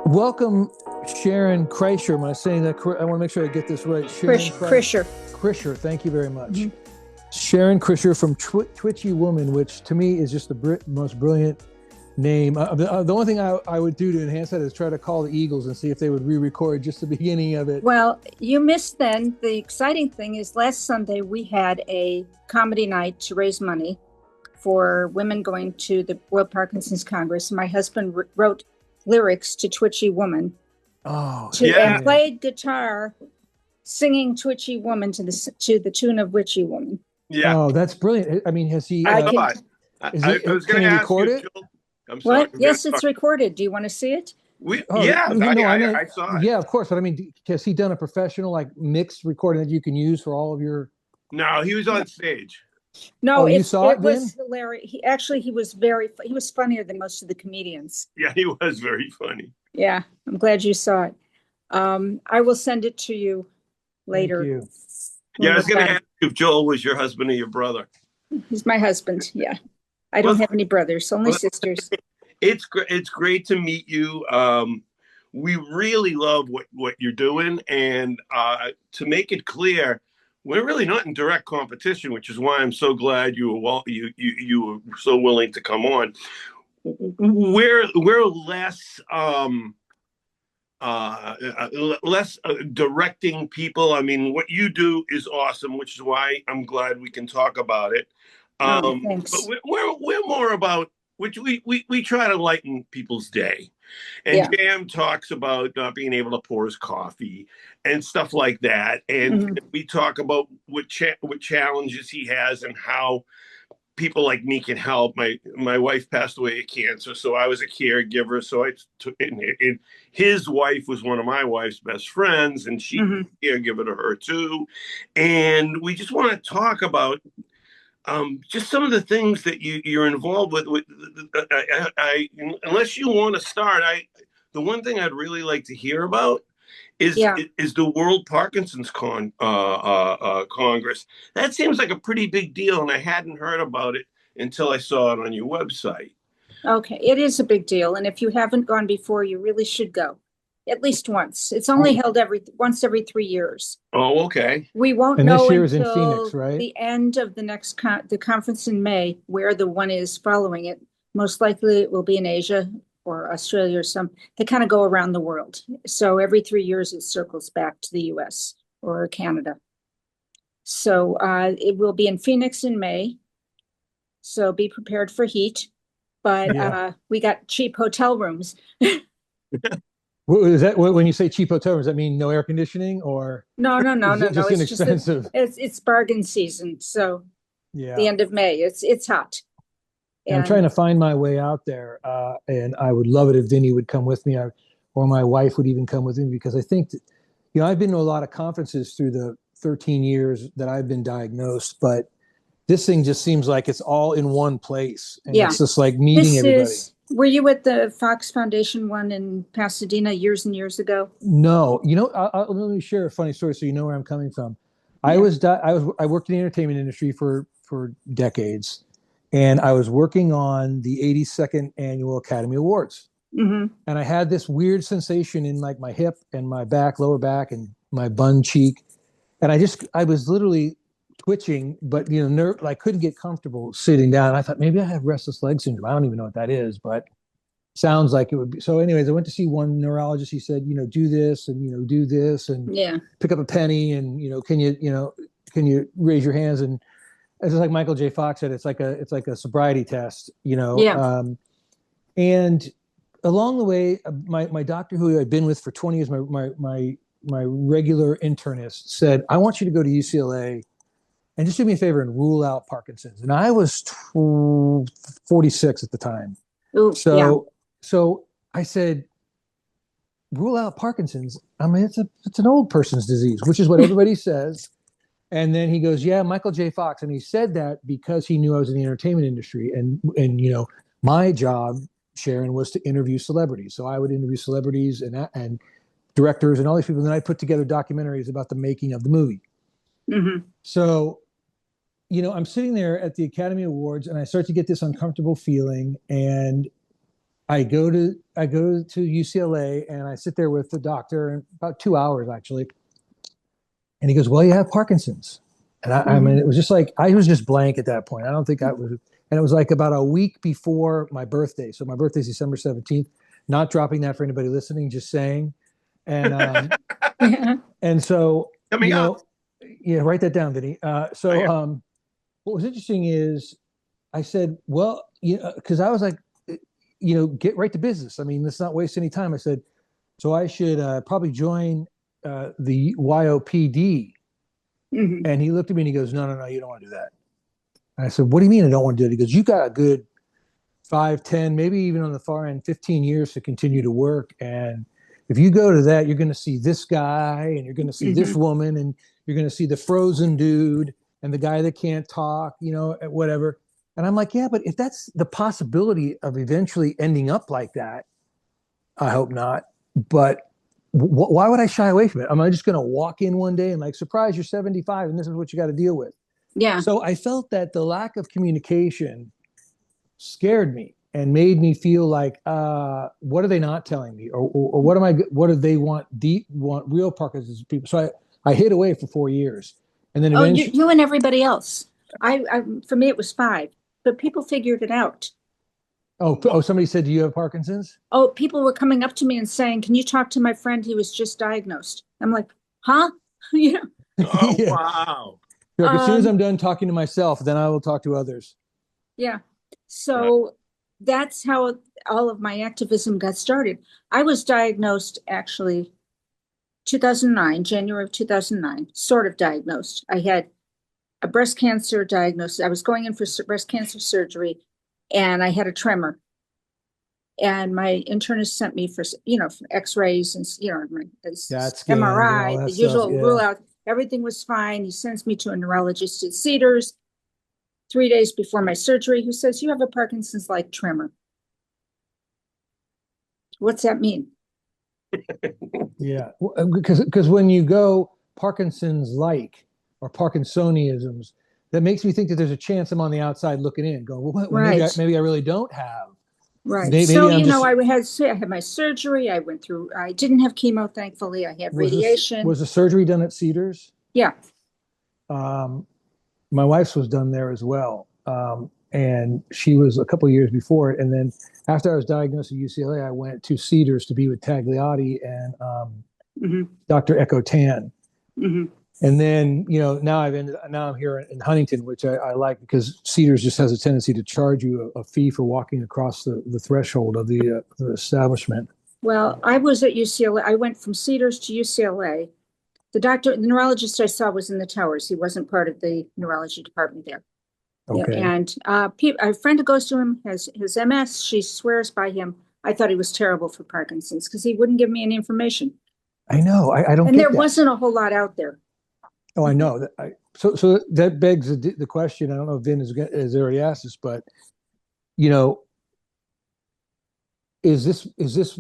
Welcome, Sharon Krischer. Am I saying that correct? I want to make sure I get this right. Sharon Krischer. Krischer, thank you very much. Mhm. Sharon Krischer from Twitchy Woman, which to me is just the most brilliant name. The only thing I would do to enhance that is try to call the Eagles and see if they would re-record just the beginning of it. Well, you missed then. The exciting thing is last Sunday we had a comedy night to raise money for women going to the World Parkinson's Congress. My husband wrote lyrics to Twitchy Woman. And played guitar singing Twitchy Woman to the tune of Witchy Woman. Yeah. Oh, that's brilliant. I mean, has he? I was going to record it. I'm sorry. What? Yes, it's recorded. Do you want to see it? I saw it. Yeah, of course. But I mean, has he done a professional mixed recording that you can use for all of your? No, he was on stage. No, you saw it was hilarious. He was funnier than most of the comedians. Yeah, he was very funny. Yeah, I'm glad you saw it. I will send it to you later. Thank you. Yeah, I was going to ask if Joel was your husband or your brother. He's my husband. Yeah, I don't have any brothers, only sisters. It's great to meet you. We really love what you're doing, and to make it clear, we're really not in direct competition, which is why I'm so glad you were so willing to come on. We're less directing people. I mean, what you do is awesome, which is why I'm glad we can talk about it. Thanks. But we're more about which we try to lighten people's day. And Jam talks about not being able to pour his coffee and stuff like that. And we talk about what challenges he has and how people like me can help. My wife passed away of cancer, so I was a caregiver. So I took and his wife was one of my wife's best friends, and she was a caregiver to her too. And we just want to talk about just some of the things that you're involved with. Unless you want to start, the one thing I'd really like to hear about is the World Parkinson's Congress. That seems like a pretty big deal, and I hadn't heard about it until I saw it on your website. Okay, it is a big deal, and if you haven't gone before, you really should go. At least once. It's only held once every 3 years. Oh, okay. We won't know this year until is in Phoenix, right? The end of the next the conference in May, where the one is following it. Most likely it will be in Asia or Australia or they kind of go around the world. So every 3 years it circles back to the US or Canada. So it will be in Phoenix in May. So be prepared for heat. But we got cheap hotel rooms. Is that when you say cheap hotel? Does that mean no air conditioning or no? Just inexpensive. It's bargain season, so the end of May. It's hot. And I'm trying to find my way out there, and I would love it if Vinny would come with me, or my wife would even come with me, because I think that, I've been to a lot of conferences through the 13 years that I've been diagnosed, but this thing just seems like it's all in one place, and it's just like meeting everybody. Were you at the Fox Foundation one in Pasadena years and years ago? No. Let me share a funny story so you know where I'm coming from. I worked in the entertainment industry for decades, and I was working on the 82nd Annual Academy Awards. And I had this weird sensation in my hip and my lower back and my bun cheek. And I was literally twitching, but I couldn't get comfortable sitting down. I thought maybe I have restless leg syndrome. I don't even know what that is, but sounds like it would be. So anyways, I went to see one neurologist. He said, do this and do this and pick up a penny and can you raise your hands? And it's just like Michael J. Fox said, it's like a sobriety test, and along the way, my doctor, who I'd been with for 20 years, my regular internist, said, I want you to go to UCLA and just do me a favor and rule out Parkinson's. And I was 46 at the time. Ooh, So I said, rule out Parkinson's. I mean, it's an old person's disease, which is what everybody says. And then he goes, yeah, Michael J. Fox. And he said that because he knew I was in the entertainment industry. And my job, Sharon, was to interview celebrities. So I would interview celebrities and directors and all these people. And then I put together documentaries about the making of the movie. So I'm sitting there at the Academy Awards and I start to get this uncomfortable feeling, and I go to UCLA and I sit there with the doctor in about 2 hours actually, and he goes, "Well, you have Parkinson's," and I mean, it was just like I was just blank at that point. I don't think I was, and it was like about a week before my birthday. So my birthday's December 17th. Not dropping that for anybody listening, just saying, and and so Coming up. yeah, write that down, Vinny. What was interesting is I said, well, because I was like, get right to business. I mean, let's not waste any time. I said, so I should probably join the YOPD. Mhm. And he looked at me and he goes, no, you don't want to do that. And I said, what do you mean I don't want to do it? He goes, you got a good 5, 10, maybe even on the far end, 15 years to continue to work. And if you go to that, you're going to see this guy and you're going to see this woman and you're going to see the frozen dude and the guy that can't talk, whatever. And I'm like, yeah, but if that's the possibility of eventually ending up like that, I hope not. But why would I shy away from it? Am I just going to walk in one day and like, surprise, you're 75 and this is what you got to deal with? Yeah. So I felt that the lack of communication scared me and made me feel like, what are they not telling me? Or what do they want real Parkinson's people? So I hid away for 4 years. And then eventually. You and everybody else. For me, it was 5, but people figured it out. Oh, somebody said, do you have Parkinson's? Oh, people were coming up to me and saying, can you talk to my friend? He was just diagnosed. I'm like, huh? Oh, yeah. Wow. Like, as soon as I'm done talking to myself, then I will talk to others. Yeah. So that's how all of my activism got started. I was diagnosed actually 2009, January of 2009, sort of diagnosed. I had a breast cancer diagnosis. I was going in for breast cancer surgery and I had a tremor. And my internist sent me for x-rays and, MRI, the usual rule out. Everything was fine. He sends me to a neurologist at Cedars 3 days before my surgery, who says, you have a Parkinson's-like tremor. What's that mean? Yeah, because when you go Parkinson's-like or Parkinsonisms, that makes me think that there's a chance I'm on the outside looking in, going, well, maybe I really don't have. Right. I had my surgery. I went through. I didn't have chemo, thankfully. I had radiation. Was the surgery done at Cedars? Yeah. My wife's was done there as well. And she was a couple of years before it. And then after I was diagnosed at UCLA, I went to Cedars to be with Tagliotti and Dr. Echo Tan. And then, now I'm here in Huntington, which I like because Cedars just has a tendency to charge you a fee for walking across the threshold of the establishment. Well, I was at UCLA. I went from Cedars to UCLA. The neurologist I saw was in the towers. He wasn't part of the neurology department there. Okay. And a friend who goes to him has MS. She swears by him. I thought he was terrible for Parkinson's because he wouldn't give me any information. I know. I don't. And there wasn't a whole lot out there. Oh, I know. So that begs the question. I don't know if Vin has already asked this, but is this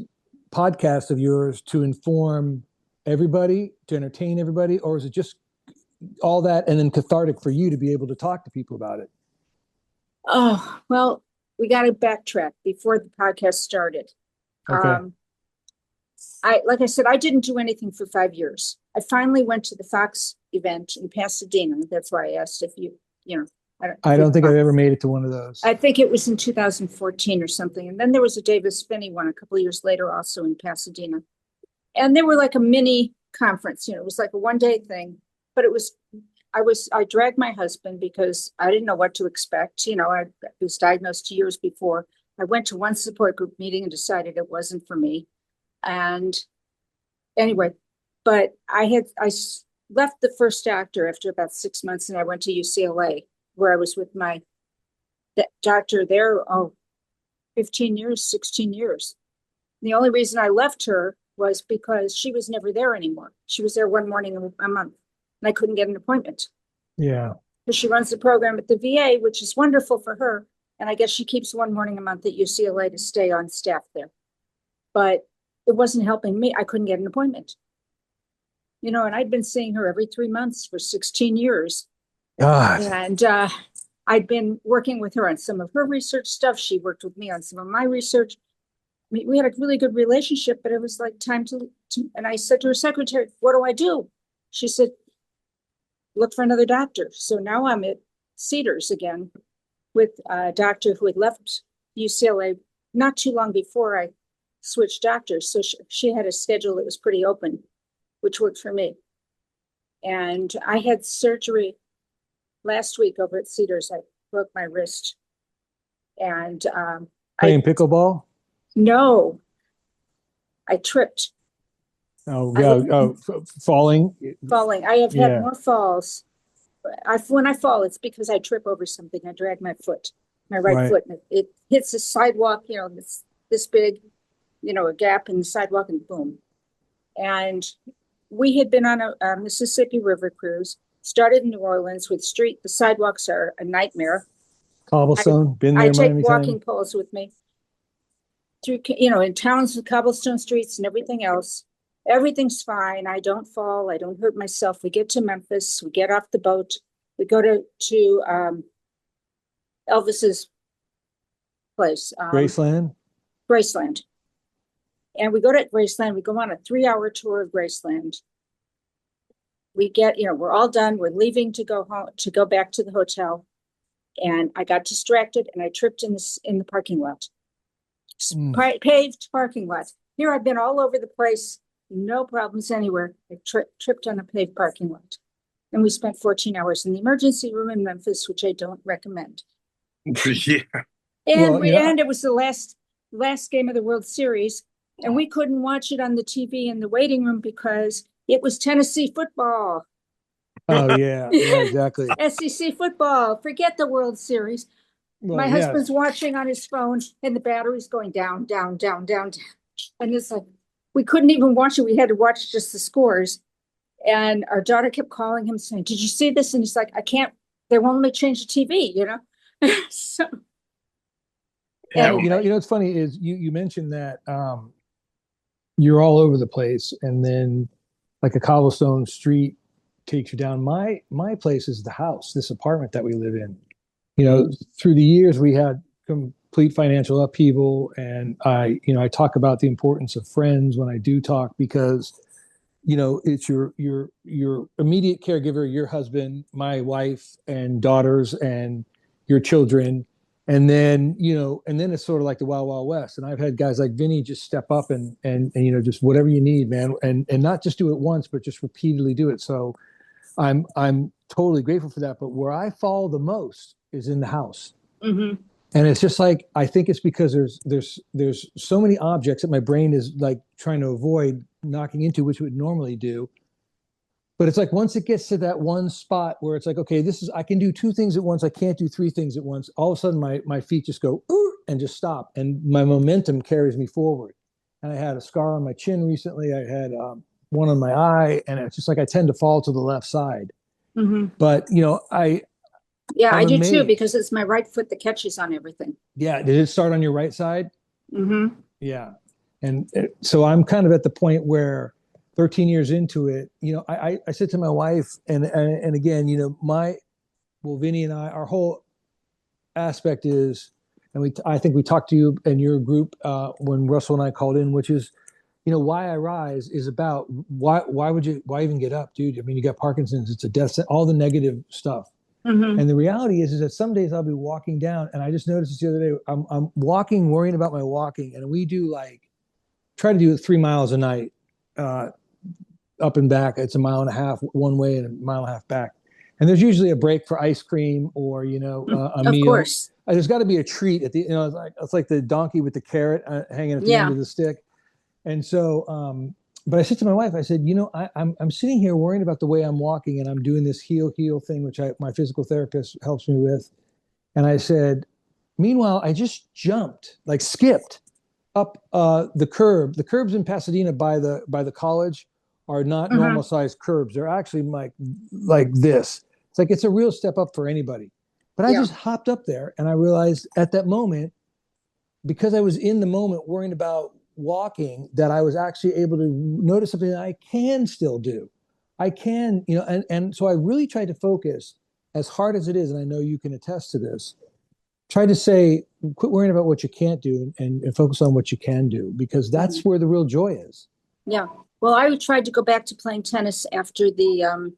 podcast of yours to inform everybody, to entertain everybody, or is it just all that and then cathartic for you to be able to talk to people about it? Oh, well, we got to backtrack before the podcast started. Okay. Like I said, I didn't do anything for 5 years. I finally went to the Fox event in Pasadena. That's why I asked if I don't think I've ever made it to one of those. I think it was in 2014 or something. And then there was a Davis Vinny one a couple of years later, also in Pasadena. And they were like a mini conference. It was like a one-day thing. But I dragged my husband because I didn't know what to expect. I was diagnosed 2 years before. I went to one support group meeting and decided it wasn't for me. And anyway, but I left the first actor after about 6 months and I went to UCLA where I was with my doctor there, 15 years, 16 years. And the only reason I left her was because she was never there anymore. She was there one morning a month and I couldn't get an appointment. Yeah. Because she runs the program at the VA, which is wonderful for her. And I guess she keeps one morning a month at UCLA to stay on staff there. But it wasn't helping me. I couldn't get an appointment. And I'd been seeing her every 3 months for 16 years. God. And I'd been working with her on some of her research stuff. She worked with me on some of my research. we had a really good relationship, but it was like time to, and I said to her secretary, what do I do? She said, look for another doctor. So now I'm at Cedars again with a doctor who had left UCLA not too long before I switched doctors. So she had a schedule that was pretty open, which worked for me. And I had surgery last week over at Cedars. I broke my wrist. And playing pickleball? No, I tripped. Oh, yeah. Falling. Falling. I have had more falls. When I fall, it's because I trip over something. I drag my foot, my right foot, and it hits the sidewalk, this big, a gap in the sidewalk, and boom. And we had been on a Mississippi River cruise, started in New Orleans with the sidewalks are a nightmare. Cobblestone, been there. I take walking poles with me through, in towns with cobblestone streets and everything else. Everything's fine. I don't fall. I don't hurt myself. We get to Memphis. We get off the boat. We go to Elvis's place. Graceland. Graceland. And we go to Graceland. We go on a 3-hour tour of Graceland. We get, we're all done. We're leaving to go home, to go back to the hotel. And I got distracted and I tripped in the parking lot. Paved parking lot. Here I've been all over the place. No problems anywhere. I tripped on a paved parking lot. And we spent 14 hours in the emergency room in Memphis, which I don't recommend. Yeah. And it was the last game of the World Series. And we couldn't watch it on the TV in the waiting room because it was Tennessee football. Oh, yeah, exactly. SEC football. Forget the World Series. Well, my husband's watching on his phone and the battery's going down, down, down, down, down. And it's like, we couldn't even watch it. We had to watch just the scores. And our daughter kept calling him saying, did you see this? And he's like, I can't, they won't let me change the TV, So. Anyway. What's funny is you mentioned that you're all over the place. And then like a cobblestone street takes you down. My place is the house, this apartment that we live in. Through the years, we had complete financial upheaval. And I talk about the importance of friends when I do talk, because, it's your immediate caregiver, your husband, my wife and daughters and your children. And then, it's sort of like the Wild Wild West. And I've had guys like Vinny just step up and just whatever you need, man. And not just do it once, but just repeatedly do it. So I'm totally grateful for that. But where I fall the most is in the house. Mm-hmm. And it's just like, I think it's because there's so many objects that my brain is like trying to avoid knocking into, which it would normally do. But it's like, once it gets to that one spot where it's like, okay, I can do 2 things at once. I can't do 3 things at once. All of a sudden my feet just go, ooh, and just stop. And my momentum carries me forward. And I had a scar on my chin recently. I had one on my eye, and it's just like, I tend to fall to the left side. Mm-hmm. But, I do too, because it's my right foot that catches on everything. Yeah. Did it start on your right side? Mm-hmm. Yeah. And so I'm kind of at the point where 13 years into it, I said to my wife, and again, Vinny and I, our whole aspect is, and I think we talked to you and your group when Russell and I called in, which is, why I rise is about why even get up, dude? I mean, you got Parkinson's, it's a death, all the negative stuff. Mm-hmm. And the reality is that some days I'll be walking down, and I just noticed this the other day. I'm walking, worrying about my walking, and we try to do it 3 miles a night, up and back. It's 1.5 miles one way and 1.5 miles back. And there's usually a break for ice cream or a meal. Of course, there's got to be a treat at the. It's like the donkey with the carrot hanging at the end of the stick. And so, but I said to my wife, I said, I'm sitting here worrying about the way I'm walking, and I'm doing this heel thing, which my physical therapist helps me with. And I said, meanwhile, I just skipped up the curb. The curbs in Pasadena by the college are not normal sized curbs. They're actually like this. It's like, it's a real step up for anybody. But I just hopped up there, and I realized at that moment, because I was in the moment worrying about walking, that I was actually able to notice something that I can still do. I can, and so I really tried to focus, as hard as it is, and I know you can attest to this, try to say, quit worrying about what you can't do and focus on what you can do, because that's where the real joy is. Yeah. Well, I tried to go back to playing tennis after the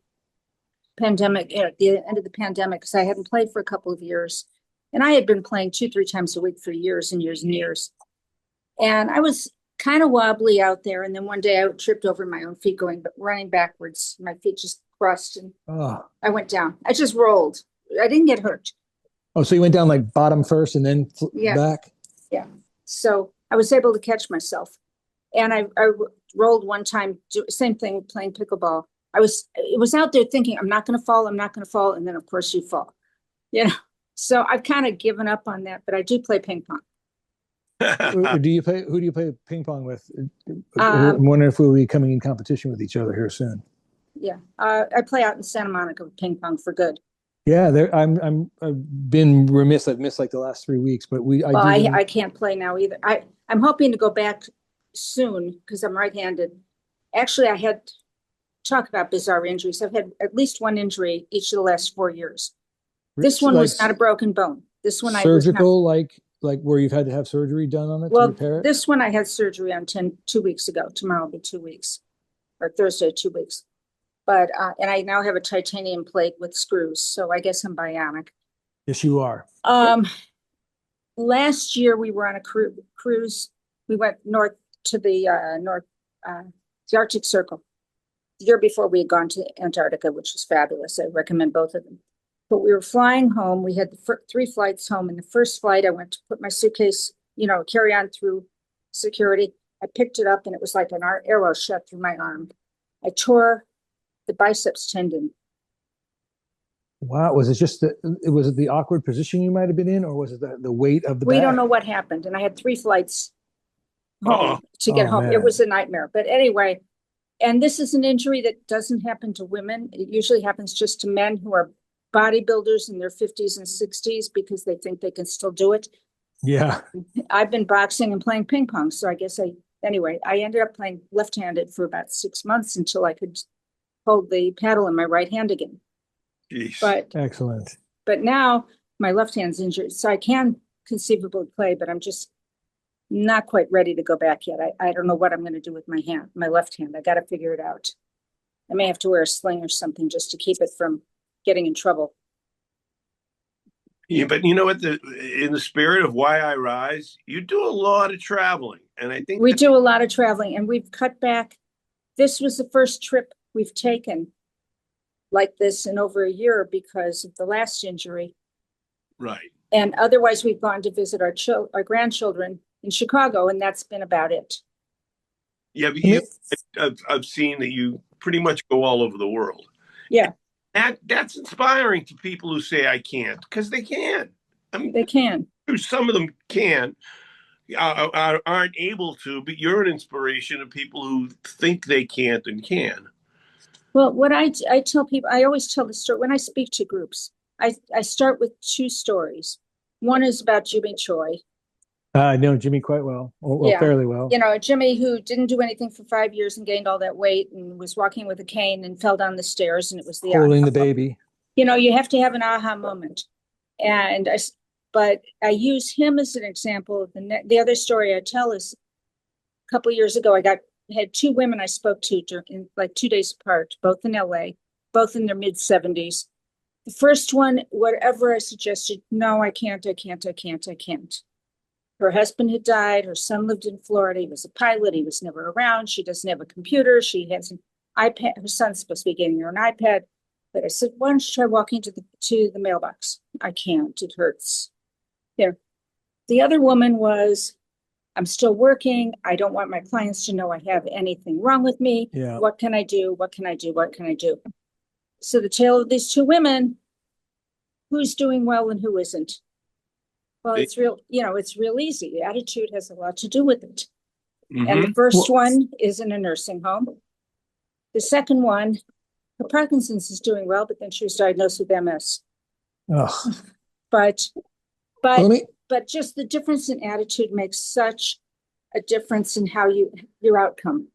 pandemic, at the end of the pandemic, because I hadn't played for a couple of years. And I had been playing 2-3 times a week for years and years and years. And I was kind of wobbly out there. And then one day I tripped over my own feet running backwards. My feet just crossed and I went down. I just rolled. I didn't get hurt. Oh, so you went down like bottom first and then back? Yeah. So I was able to catch myself. And I rolled one time, same thing, playing pickleball. It was out there thinking, I'm not going to fall. I'm not going to fall. And then of course you fall, So I've kind of given up on that, but I do play ping pong. Who do you play ping pong with? I'm wondering if we'll be coming in competition with each other here soon. Yeah. I play out in Santa Monica with ping pong for good. Yeah, I've been remiss. I've missed like the last 3 weeks, but I can't play now either. I'm hoping to go back soon because I'm right-handed. Actually, I had talk about bizarre injuries. I've had at least one injury each of the last 4 years. This one was not a broken bone. This one surgical, like where you've had to have surgery done on it to repair it? This one I had surgery on 2 weeks ago. Tomorrow will be 2 weeks, or Thursday, 2 weeks. But and I now have a titanium plate with screws, so I guess I'm bionic. Yes, you are. Last year we were on a cruise. We went north to the Arctic Circle. The year before we had gone to Antarctica, which was fabulous. I recommend both of them. But we were flying home. We had 3 flights home. In the first flight, I went to put my suitcase, carry on through security. I picked it up and it was like an arrow shot through my arm. I tore the biceps tendon. Wow. Was it just the awkward position you might have been in, or was it the weight of the We bag? don't know what happened. And I had 3 flights home to get home. Man. It was a nightmare. But anyway, and this is an injury that doesn't happen to women. It usually happens just to men who are bodybuilders in their 50s and 60s because they think they can still do it. Yeah. I've been boxing and playing ping pong. So I guess I ended up playing left-handed for about 6 months until I could hold the paddle in my right hand again. Jeez. But excellent. But now my left hand's injured. So I can conceivably play, but I'm just not quite ready to go back yet. I don't know what I'm going to do with my left hand. I got to figure it out. I may have to wear a sling or something just to keep it from getting in trouble. Yeah, but you know what? In the spirit of Why I Rise, you do a lot of traveling, and I think we do a lot of traveling, and we've cut back. This was the first trip we've taken like this in over a year because of the last injury. Right. And otherwise, we've gone to visit our grandchildren in Chicago, and that's been about it. Yeah, but I've seen that you pretty much go all over the world. Yeah. That's inspiring to people who say I can't, because they can. I mean, they can. Some of them can, aren't able to, but you're an inspiration to people who think they can't and can. Well, what I tell people, I always tell the story when I speak to groups. I start with 2 stories. One is about Jimmy Choi. I know Jimmy quite well, fairly well. Jimmy, who didn't do anything for 5 years and gained all that weight and was walking with a cane and fell down the stairs, and it was holding the baby. You have to have an aha moment. But I use him as an example. The other story I tell is a couple of years ago, I had 2 women I spoke to in like 2 days apart, both in LA, both in their mid-70s. The first one, whatever I suggested, no, I can't. Her husband had died. Her son lived in Florida. He was a pilot. He was never around. She doesn't have a computer. She has an iPad. Her son's supposed to be getting her an iPad. But I said, why don't you try walking to the mailbox? I can't. It hurts. The other woman was, I'm still working. I don't want my clients to know I have anything wrong with me. Yeah. What can I do? What can I do? What can I do? So the tale of these 2 women, who's doing well and who isn't? Well, it's real easy. The attitude has a lot to do with it. Mm-hmm. And the first one is in a nursing home. The second one, her Parkinson's is doing well, but then she was diagnosed with MS. Oh. But just the difference in attitude makes such a difference in how your outcome.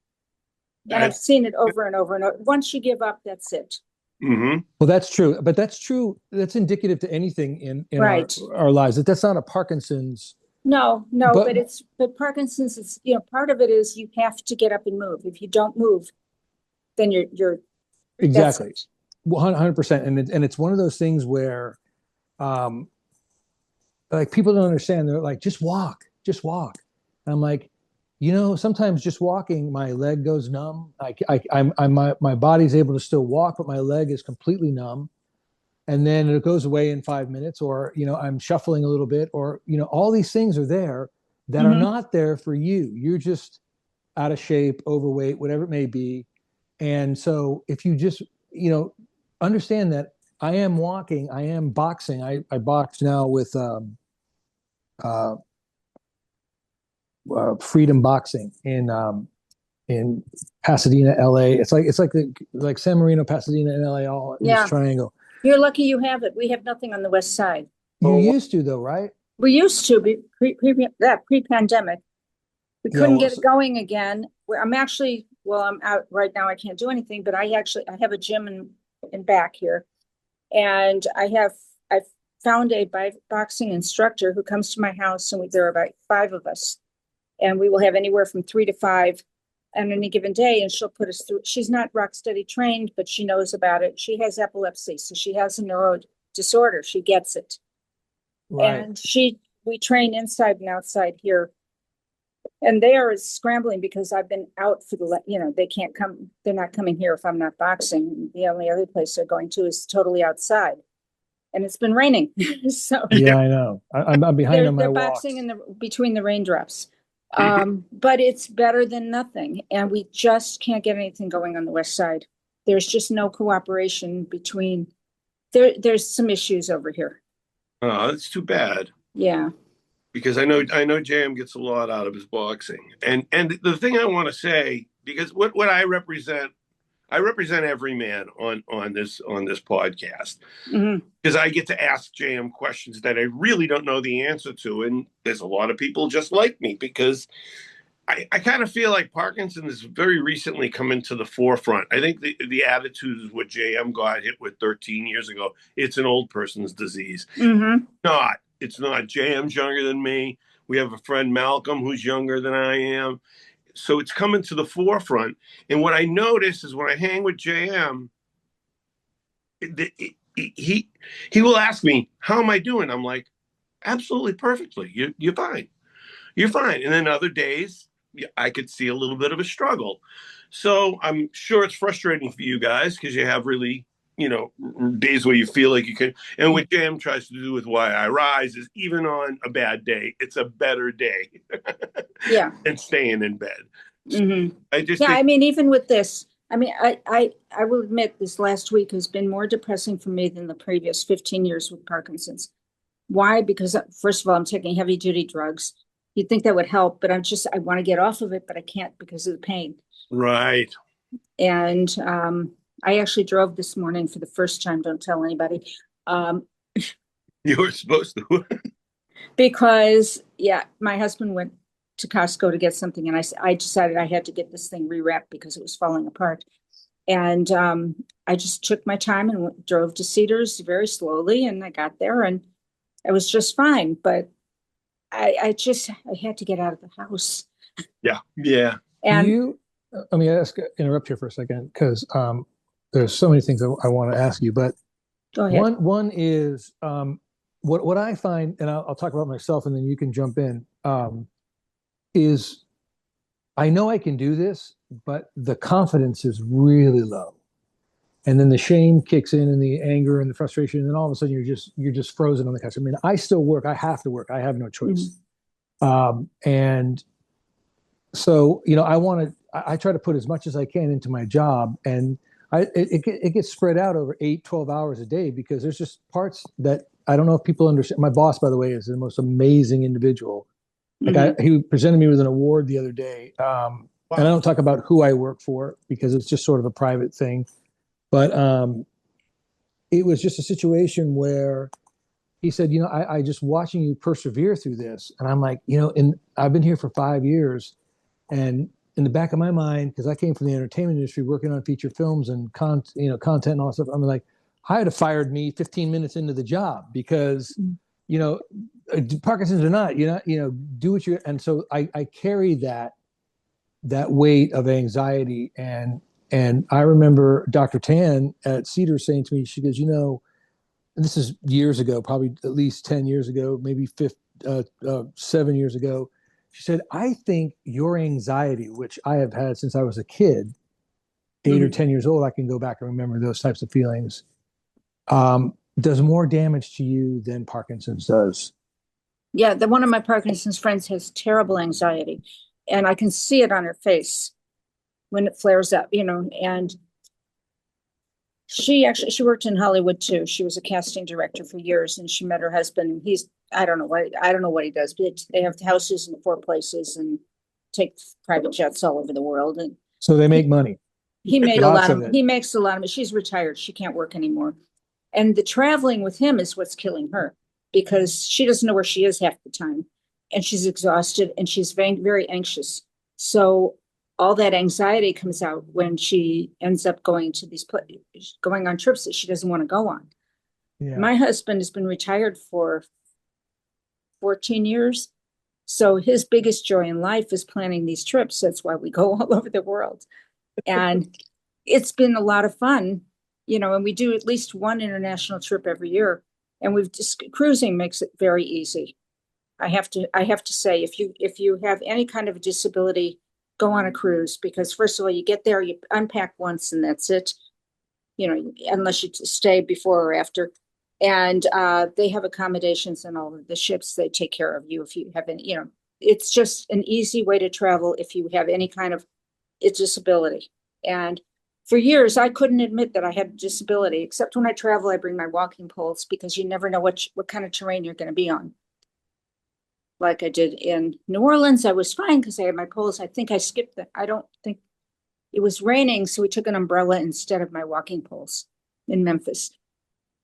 And I've seen it over and over and over. Once you give up, that's it. Well, that's true, but that's true. That's indicative to anything in Right. our lives. That's not a Parkinson's. No, But but Parkinson's is, part of it is you have to get up and move. If you don't move, then that's exactly, it. 100%. And it's one of those things where, um, like people don't understand. They're like, just walk, just walk. And I'm like, sometimes just walking, my leg goes numb. My body's able to still walk, but my leg is completely numb. And then it goes away in 5 minutes, or, I'm shuffling a little bit, or, all these things are there that are not there for you. You're just out of shape, overweight, whatever it may be. And so if you just, understand that I am walking, I am boxing. I box now with uh, Freedom Boxing in Pasadena, LA. It's like San Marino, Pasadena, and LA all in this triangle. You're lucky you have it. We have nothing on the west side. You used to, though, right? We used to be pre-pandemic. We couldn't get it going again. I'm actually, I'm out right now. I can't do anything, but I have a gym in back here, and I've found a boxing instructor who comes to my house, and there are about 5 of us, and we will have anywhere from 3 to 5 on any given day, and she'll put us through. She's not rock steady trained, but she knows about it. She has epilepsy, so she has a neuro disorder. She gets it. Right. And we train inside and outside here. And they are scrambling because I've been out for they can't come. They're not coming here if I'm not boxing. The only other place they're going to is totally outside. And it's been raining. So yeah, I know. I'm behind on my walks. They're boxing between the raindrops. But it's better than nothing. And we just can't get anything going on the west side. There's just no cooperation between there's some issues over here. Oh, that's too bad. Yeah. Because I know JM gets a lot out of his boxing. And the thing I want to say, because what I represent every man on this podcast. Because I get to ask JM questions that I really don't know the answer to. And there's a lot of people just like me, because I kind of feel like Parkinson has very recently come into the forefront. I think the attitude is what JM got hit with 13 years ago. It's an old person's disease. It's not. JM's younger than me. We have a friend, Malcolm, who's younger than I am. So it's coming to the forefront. And what I notice is when I hang with JM, he will ask me, how am I doing? I'm like, absolutely perfectly. You're fine. You're fine. And then other days, I could see a little bit of a struggle. So I'm sure it's frustrating for you guys because you have really, days where you feel like you can. And what JM tries to do with Why I Rise is even on a bad day, it's a better day. Yeah. than staying in bed. Mm-hmm. I just even with this, I will admit this last week has been more depressing for me than the previous 15 years with Parkinson's. Why? Because first of all, I'm taking heavy duty drugs. You'd think that would help, but I want to get off of it, but I can't because of the pain. Right. And I actually drove this morning for the first time. Don't tell anybody. You were supposed to. Because, my husband went to Costco to get something, and I decided I had to get this thing rewrapped because it was falling apart. And I just took my time and drove to Cedars very slowly, and I got there, and I was just fine. But I had to get out of the house. Yeah. And let me interrupt here for a second, because there's so many things I want to ask you. But go ahead. One is what I find, and I'll talk about myself, and then you can jump in. Is I know I can do this, but the confidence is really low, and then the shame kicks in, and the anger and the frustration, and then all of a sudden you're just frozen on the couch. I still work. I have to work. I have no choice. And so I try to put as much as I can into my job, and it gets spread out over 8-12 hours a day, because there's just parts that I don't know if people understand. My boss, by the way, is the most amazing individual. He presented me with an award the other day. And I don't talk about who I work for because it's just sort of a private thing. But it was just a situation where he said, I just watching you persevere through this. And I'm like, and I've been here for 5 years, and in the back of my mind, because I came from the entertainment industry, working on feature films and content and all that stuff. I'm like, I'd have fired me 15 minutes into the job because, Parkinson's or not, do what you. And so I carry that weight of anxiety. And I remember Dr. Tan at Cedar saying to me, she goes, and this is years ago, probably at least 10 years ago, maybe 7 years ago. She said, I think your anxiety, which I have had since I was a kid, 8 or 10 years old, I can go back and remember those types of feelings, does more damage to you than Parkinson's does. Yeah, one of my Parkinson's friends has terrible anxiety, and I can see it on her face when it flares up, and she worked in Hollywood too. She was a casting director for years, and she met her husband. I don't know what he does, but they have houses in 4 places and take private jets all over the world. And so they make money. He makes a lot of it. She's retired. She can't work anymore. And the traveling with him is what's killing her, because she doesn't know where she is half the time, and she's exhausted and she's very, very anxious. So all that anxiety comes out when she ends up going on trips that she doesn't want to go on. Yeah. My husband has been retired for 14 years. So his biggest joy in life is planning these trips. That's why we go all over the world. And it's been a lot of fun, and we do at least one international trip every year. And cruising makes it very easy. I have to say, if you have any kind of a disability, go on a cruise, because first of all, you get there, you unpack once and that's it, unless you stay before or after. And they have accommodations on all of the ships. They take care of you if you have any, it's just an easy way to travel if you have any kind of disability. And for years, I couldn't admit that I had a disability, except when I travel, I bring my walking poles, because you never know what kind of terrain you're going to be on. Like I did in New Orleans, I was fine because I had my poles. I think I skipped that. I don't think it was raining, so we took an umbrella instead of my walking poles in Memphis.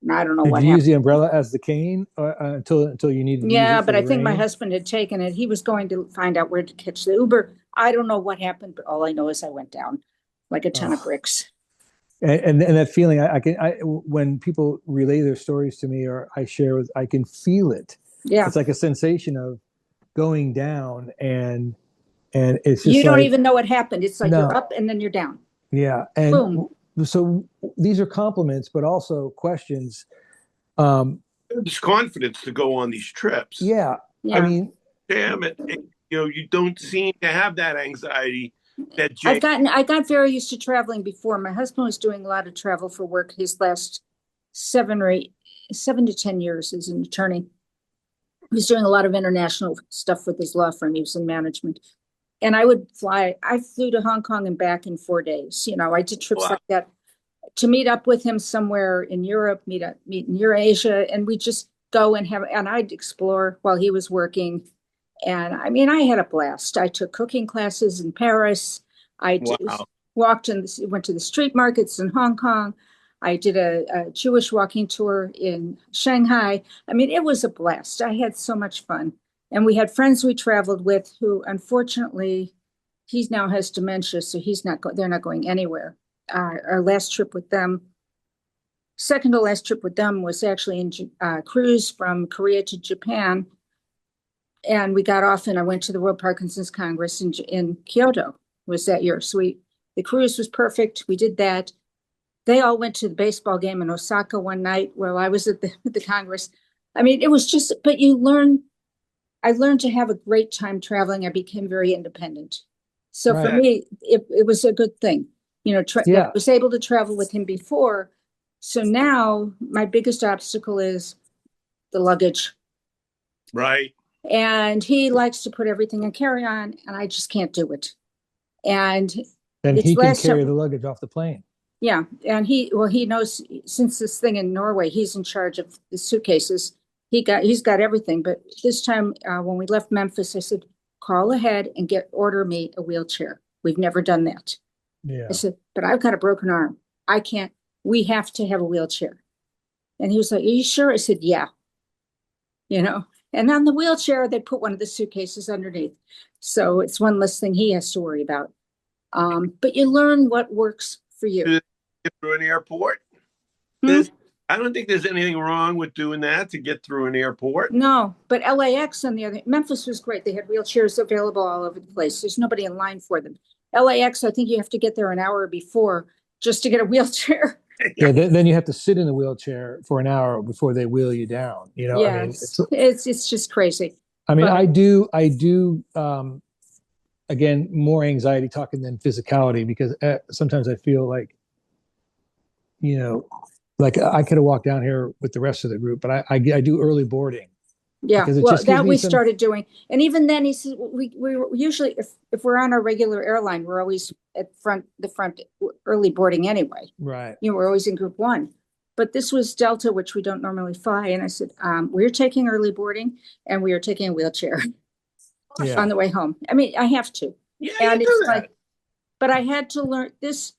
And I don't know what happened. Did you use the umbrella as the cane until you needed to use it? Yeah, but I think my husband had taken it. He was going to find out where to catch the Uber. I don't know what happened, but all I know is I went down like a ton of bricks. And that feeling, I when people relay their stories to me or I share I can feel it. Yeah, it's like a sensation of going down, and it's just you don't even know what happened. It's like you're up and then you're down. Yeah, and boom. So these are compliments, but also questions. There's confidence to go on these trips. Yeah. I mean, damn it, you don't seem to have that anxiety. I got very used to traveling before. My husband was doing a lot of travel for work his last 7 to 10 years as an attorney. He was doing a lot of international stuff with his law firm. He was in management. And I would fly. I flew to Hong Kong and back in 4 days. I did trips like that to meet up with him somewhere in Europe, meet in Eurasia. And we just go and I'd explore while he was working. And I mean, I had a blast. I took cooking classes in Paris. I went to the street markets in Hong Kong. I did a Jewish walking tour in Shanghai. I mean, it was a blast. I had so much fun. And we had friends we traveled with who, unfortunately, he now has dementia, so they're not going anywhere. Our last trip with them, second to last trip with them, was actually in cruise from Korea to Japan. And we got off and I went to the World Parkinson's Congress in Kyoto, was that year. So the cruise was perfect. We did that. They all went to the baseball game in Osaka one night while I was at the Congress. I mean, it was just, but I learned to have a great time traveling. I became very independent. So for me, it was a good thing. I was able to travel with him before. So now my biggest obstacle is the luggage. Right. And he likes to put everything in carry-on, and I just can't do it. And he can carry the luggage off the plane. Yeah. And he knows, since this thing in Norway, he's in charge of the suitcases. He's got everything. But this time when we left Memphis, I said, call ahead and order me a wheelchair. We've never done that. Yeah. I said, but I've got a broken arm. I can't. We have to have a wheelchair. And he was like, are you sure? I said, yeah. And on the wheelchair, they put one of the suitcases underneath. So it's one less thing he has to worry about. But you learn what works for you. Get through an airport. I don't think there's anything wrong with doing that to get through an airport. No, but LAX on the other, Memphis was great. They had wheelchairs available all over the place. There's nobody in line for them. LAX, I think you have to get there an hour before just to get a wheelchair. Yeah, then you have to sit in the wheelchair for an hour before they wheel you down. You know, Yeah, I mean, it's just crazy. I mean, I do again, more anxiety talking than physicality, because sometimes I feel like, you know, like I could have walked down here with the rest of the group, but I do early boarding. Yeah, well, that we started doing. And even then he says, we usually, if we're on a regular airline, we're always at the front early boarding anyway. Right. You know, we're always in group 1. But this was Delta, which we don't normally fly. And I said, we're taking early boarding and we are taking a wheelchair on the way home. I mean, I have to. Yeah, and it's like, but I had to learn this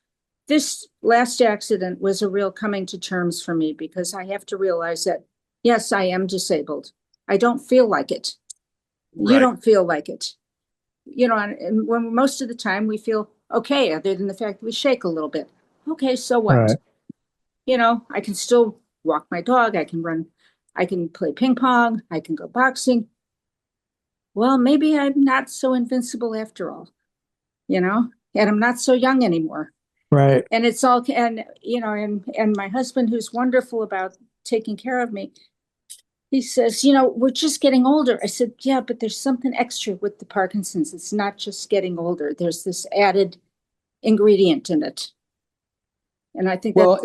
last accident was a real coming to terms for me, because I have to realize that, yes, I am disabled. I don't feel like it. Right. You don't feel like it. You know, and when most of the time we feel okay, other than the fact that we shake a little bit. Okay, so what? Right. You know, I can still walk my dog. I can run. I can play ping pong. I can go boxing. Well, maybe I'm not so invincible after all, you know, and I'm not so young anymore. Right. And it's all, and, you know, and my husband, who's wonderful about taking care of me, he says, you know, we're just getting older. I said, yeah, but there's something extra with the Parkinson's. It's not just getting older. There's this added ingredient in it. And I think well,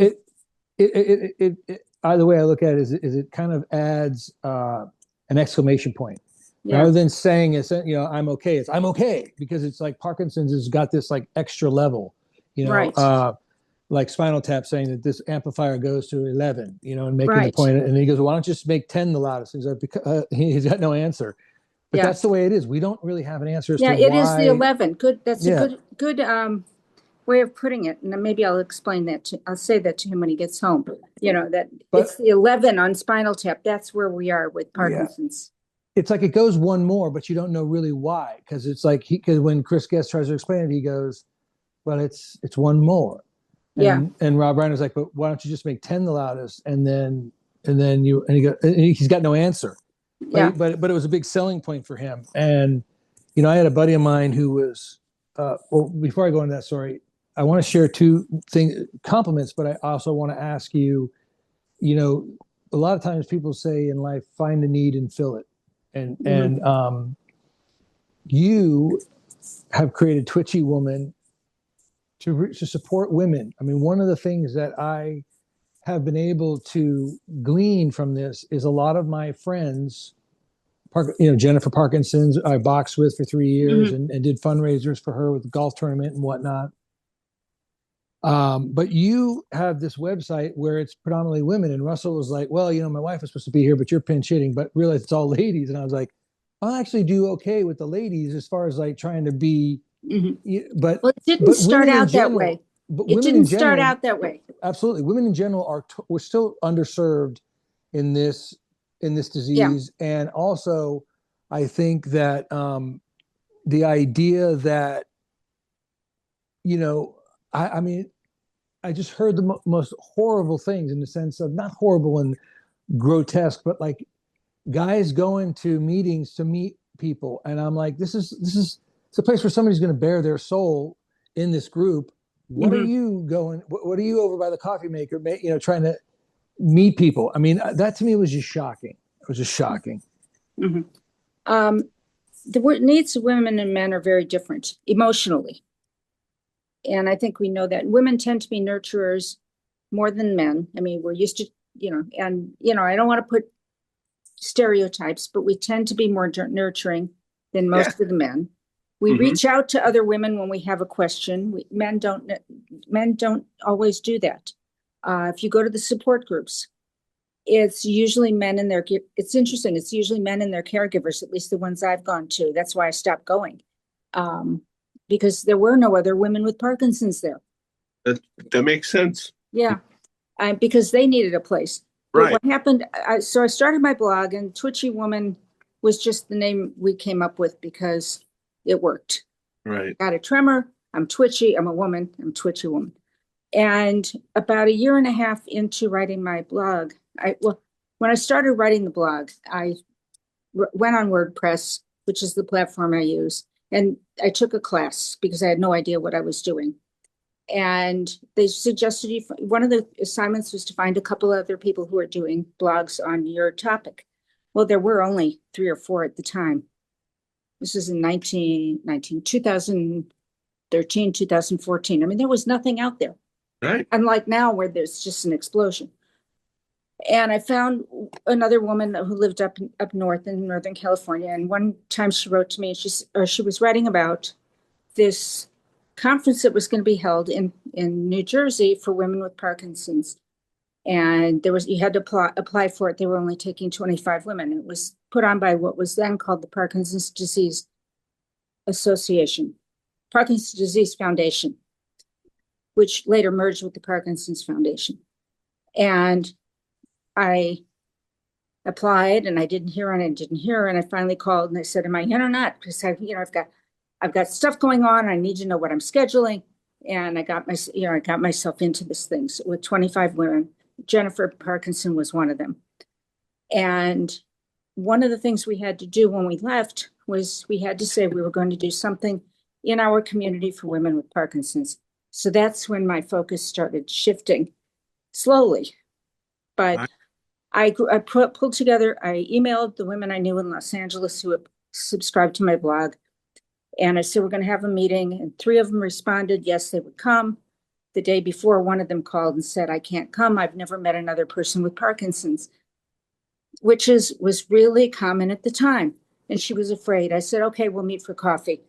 either way I look at it is it kind of adds an exclamation point. Yeah. Rather than saying it's, you know, I'm okay, it's I'm okay, because it's like Parkinson's has got this like extra level, you know, right. Like Spinal Tap saying that this amplifier goes to 11, you know, and making the point. And he goes, why don't you just make 10 the loudest? He's like, because he's got no answer. But that's the way it is. We don't really have an answer as to why. Yeah, it is the 11. Good. That's a good way of putting it. And maybe I'll explain that. I'll say that to him when he gets home. You know, that it's the 11 on Spinal Tap. That's where we are with Parkinson's. Yeah. It's like it goes one more, but you don't know really why. Because it's like, because when Chris Guest tries to explain it, he goes, well, it's one more. And Rob Reiner's like, but why don't you just make 10 the loudest? And he's got no answer. But it was a big selling point for him. And, you know, I had a buddy of mine who was, well, before I go into that story, I want to share two compliments, but I also want to ask you, you know, a lot of times people say in life, find a need and fill it. And you have created Twitchy Woman to support women. I mean, one of the things that I have been able to glean from this is a lot of my friends, you know, Jennifer Parkinson's, I boxed with for 3 years and did fundraisers for her with the golf tournament and whatnot. But you have this website where it's predominantly women. And Russell was like, well, you know, my wife was supposed to be here, but you're pinch hitting, but realized it's all ladies. And I was like, I'll actually do okay with the ladies as far as like trying to be, but it didn't start out that way. It didn't start out that way. Absolutely. Women in general we're still underserved in this disease. Yeah. And also I think that, the idea that, you know, I mean, I just heard the most horrible things, in the sense of not horrible and grotesque, but like guys going to meetings to meet people. And I'm like, it's a place where somebody's going to bare their soul in this group. What are you going, what are you over by the coffee maker, you know, trying to meet people? I mean, that to me was just shocking. It was just shocking. The needs of women and men are very different emotionally. And I think we know that women tend to be nurturers more than men. I mean, we're used to, you know, and, you know, I don't want to put stereotypes, but we tend to be more nurturing than most of the men. We reach out to other women when we have a question. Men don't always do that. If you go to the support groups, it's usually men and it's interesting. It's usually men and their caregivers, at least the ones I've gone to. That's why I stopped going. Because there were no other women with Parkinson's there. That makes sense. Yeah, because they needed a place. Right. But what happened, so I started my blog, and Twitchy Woman was just the name we came up with because it worked. Right. I got a tremor. I'm twitchy. I'm a woman. I'm a twitchy woman. And about a year and a half into writing my blog, when I started writing the blog, I went on WordPress, which is the platform I use, and I took a class because I had no idea what I was doing. And they suggested one of the assignments was to find a couple other people who are doing blogs on your topic. Well, there were only 3 or 4 at the time. This was in 2013, 2014. I mean, there was nothing out there. Right. Unlike now where there's just an explosion. And I found another woman who lived up north in Northern California. And one time she wrote to me, and she was writing about this conference that was going to be held in New Jersey for women with Parkinson's. And you had to apply for it. They were only taking 25 women. It was put on by what was then called the Parkinson's Disease Association, Parkinson's Disease Foundation, which later merged with the Parkinson's Foundation. And I applied and I didn't hear, and I finally called and I said, am I in or not? Because I've got stuff going on. I need to know what I'm scheduling. And I got myself into this thing with 25 women. Jennifer Parkinson was one of them. And one of the things we had to do when we left was we had to say we were going to do something in our community for women with Parkinson's. So that's when my focus started shifting slowly. But I pulled together, I emailed the women I knew in Los Angeles who had subscribed to my blog. And I said, we're going to have a meeting. And 3 of them responded, yes, they would come. The day before, one of them called and said, I can't come. I've never met another person with Parkinson's, which was really common at the time. And she was afraid. I said, okay, we'll meet for coffee.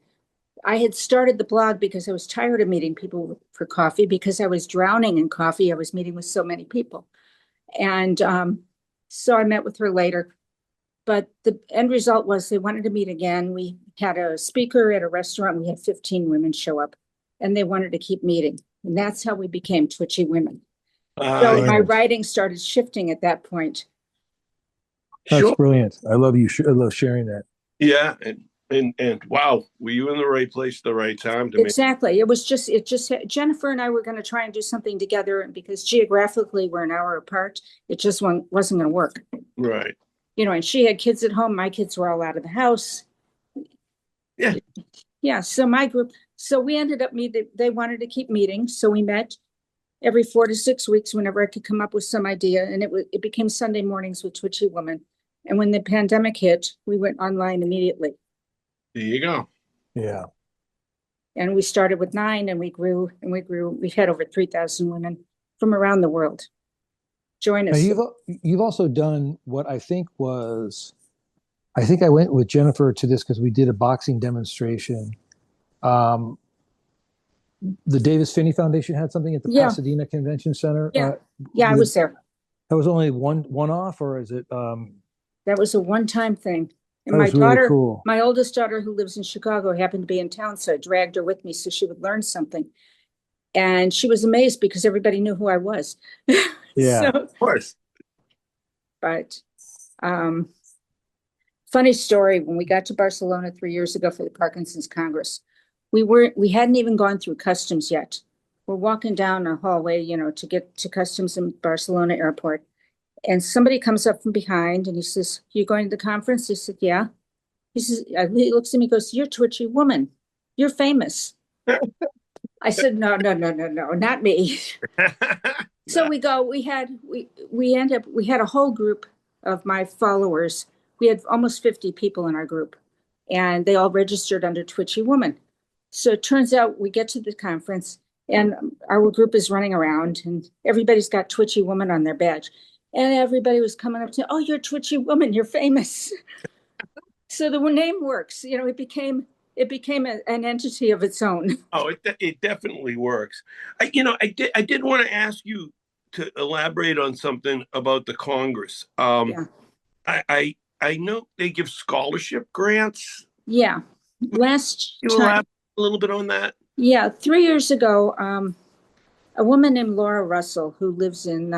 I had started the blog because I was tired of meeting people for coffee because I was drowning in coffee. I was meeting with so many people. And so I met with her later. But the end result was they wanted to meet again. We had a speaker at a restaurant. We had 15 women show up, and they wanted to keep meeting. And that's how we became Twitchy Women. So my writing started shifting at that point. That's brilliant. I love sharing that. Yeah. And wow, were you in the right place at the right time to Exactly. It just Jennifer and I were going to try and do something together, and because geographically we're an hour apart, it just wasn't going to work. Right. And she had kids at home. My kids were all out of the house. Yeah. Yeah. So my group, we ended up meeting. They wanted to keep meeting. So we met every 4 to 6 weeks whenever I could come up with some idea. And it became Sunday mornings with Twitchy Woman. And when the pandemic hit, we went online immediately. There you go. Yeah. And we started with 9 and we grew. We've had over 3,000 women from around the world join us. Now you've also done what I think I went with Jennifer to this because we did a boxing demonstration. The Davis Finney Foundation had something at the Pasadena Convention Center. I was there. That was only one off, or is it? That was a one-time thing. And my daughter, really cool. My oldest daughter, who lives in Chicago, happened to be in town, so I dragged her with me so she would learn something. And she was amazed because everybody knew who I was. Yeah, of course. But funny story, when we got to Barcelona 3 years ago for the Parkinson's Congress, we hadn't even gone through customs yet. We're walking down a hallway, to get to customs in Barcelona airport. And somebody comes up from behind and he says, you going to the conference? I said, yeah. He says, he looks at me and goes, you're Twitchy Woman. You're famous. I said, no, not me. So we go, we had a whole group of my followers. We had almost 50 people in our group, and they all registered under Twitchy Woman. So it turns out we get to the conference and our group is running around and everybody's got Twitchy Woman on their badge. And everybody was coming up to, oh, you're Twitchy Woman, you're famous. So the name works. It became an entity of its own. Oh, it definitely works. I did want to ask you to elaborate on something about the Congress. I know they give scholarship grants. Yeah. Last time. Elaborate a little bit on that? Yeah. 3 years ago, a woman named Laura Russell, who lives in,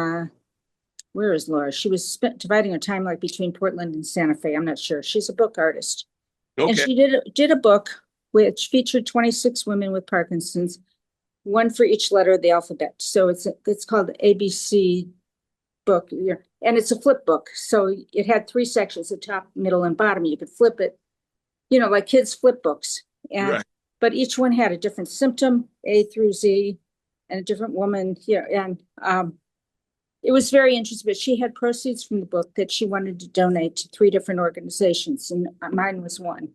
where is Laura? She was dividing her time between Portland and Santa Fe. I'm not sure. She's a book artist. Okay. And she did a book which featured 26 women with Parkinson's, one for each letter of the alphabet. So it's called ABC book, and it's a flip book. So it had 3 sections, the top, middle, and bottom. You could flip it, like kids flip books. And Right. but each one had a different symptom, A through Z, and a different woman here. And it was very interesting, but she had proceeds from the book that she wanted to donate to 3 different organizations, and mine was one.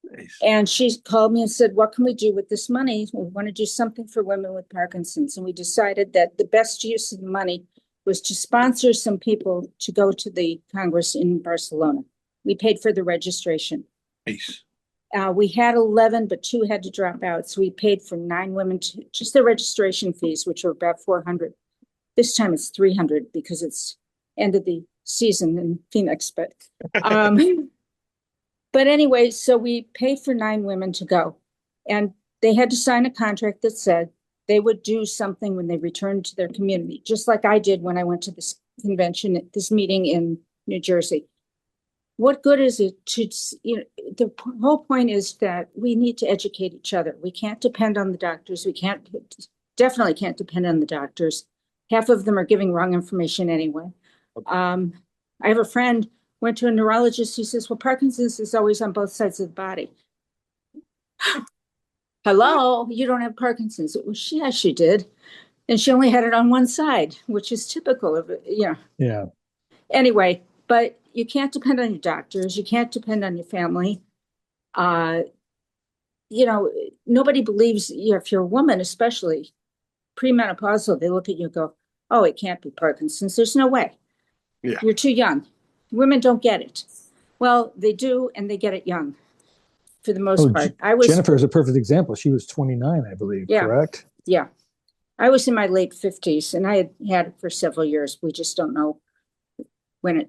Nice. And she called me and said, what can we do with this money? We want to do something for women with Parkinson's. And we decided that the best use of the money was to sponsor some people to go to the Congress in Barcelona. We paid for the registration. Nice. We had 11, but 2 had to drop out. So we paid for 9 women, just the registration fees, which were about $400. This time it's $300 because it's end of the season in Phoenix. But anyway, so we paid for 9 women to go. And they had to sign a contract that said they would do something when they returned to their community, just like I did when I went to this convention, this meeting in New Jersey. What good is it to, the whole point is that we need to educate each other. We can't depend on the doctors. Definitely can't depend on the doctors. Half of them are giving wrong information anyway. I have a friend, went to a neurologist. He says, well, Parkinson's is always on both sides of the body. Hello, you don't have Parkinson's. Well, she did. And she only had it on one side, which is typical of it. Yeah. Anyway, but you can't depend on your doctors. You can't depend on your family. Nobody believes, if you're a woman, especially premenopausal, they look at you and go, oh, it can't be Parkinson's. There's no way. Yeah. You're too young. Women don't get it. Well, they do, and they get it young for the most part. Jennifer is a perfect example. She was 29, I believe, correct? Yeah. I was in my late 50s, and I had it for several years. We just don't know when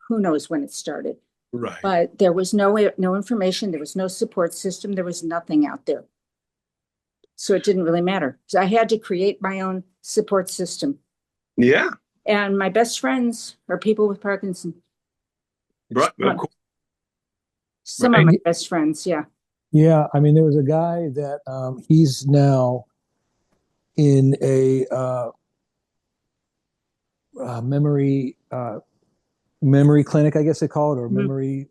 who knows when it started. Right. But there was no information. There was no support system. There was nothing out there. So it didn't really matter. So I had to create my own support system. Yeah. And my best friends are people with Parkinson. Right. Some of my best friends, yeah. Yeah, I mean, there was a guy that he's now in a memory clinic, I guess they call it, or memory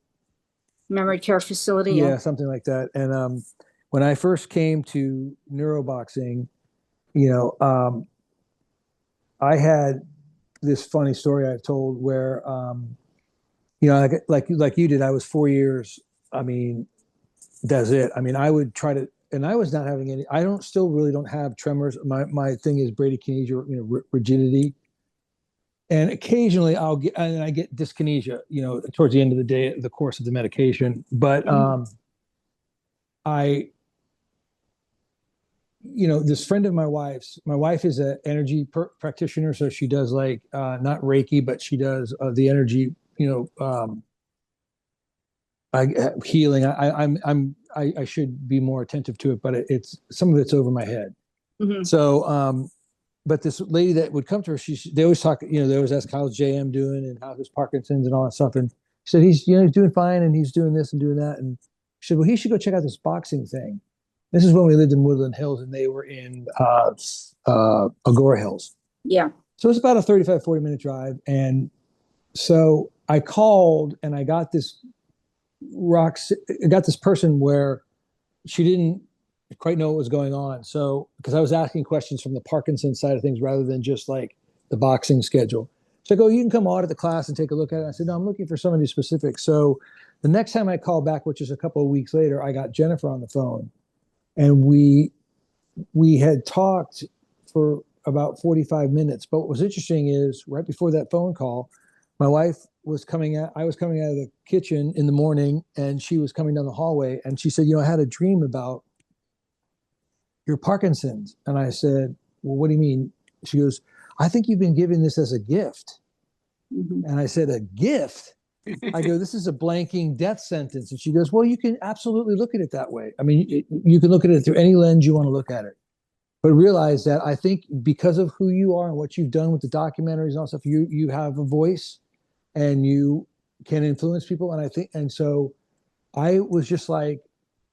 care facility. Yeah, something like that. And when I first came to neuroboxing, I had this funny story I've told where, like you did, I was 4 years. I mean, that's it. I mean, I would try to, and I was not having any, still really don't have tremors. My thing is bradykinesia, rigidity. And occasionally I get dyskinesia, towards the end of the day, the course of the medication. But this friend of my wife is an energy practitioner. So she does not Reiki, but she does the energy, healing. I should be more attentive to it, but it's some of it's over my head. Mm-hmm. So, but this lady that would come to her, they always talk, they always ask, how's JM doing and how's his Parkinson's and all that stuff. And she said, he's doing fine and he's doing this and doing that. And she said, well, he should go check out this boxing thing. This is when we lived in Woodland Hills and they were in Agora Hills. Yeah. So it's about a 35, 40-minute drive. And so I called and I got this person where she didn't quite know what was going on. So, because I was asking questions from the Parkinson side of things rather than just like the boxing schedule. So I go, you can come audit the class and take a look at it. I said, no, I'm looking for somebody specific. So the next time I called back, which is a couple of weeks later, I got Jennifer on the phone and we had talked for about 45 minutes. But what was interesting is right before that phone call, my wife was I was coming out of the kitchen in the morning and she was coming down the hallway and she said, I had a dream about your Parkinson's. And I said, well, what do you mean? She goes, I think you've been given this as a gift. Mm-hmm. And I said, a gift? I go, this is a blanking death sentence. And she goes, well, you can absolutely look at it that way. I mean, you can look at it through any lens you want to look at it. But realize that I think because of who you are and what you've done with the documentaries and all stuff, you have a voice and you can influence people. And so I was just like,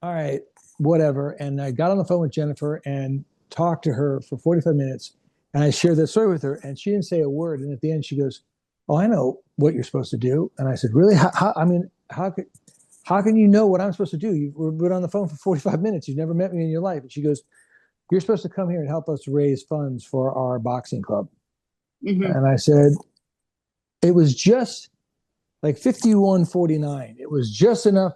all right, whatever. And I got on the phone with Jennifer and talked to her for 45 minutes. And I shared that story with her, and she didn't say a word. And at the end, she goes, "Oh, I know what you're supposed to do." And I said, "Really? How can you know what I'm supposed to do? We've been on the phone for 45 minutes. You've never met me in your life." And she goes, "You're supposed to come here and help us raise funds for our boxing club." And I said, it was just like 51-49. It was just enough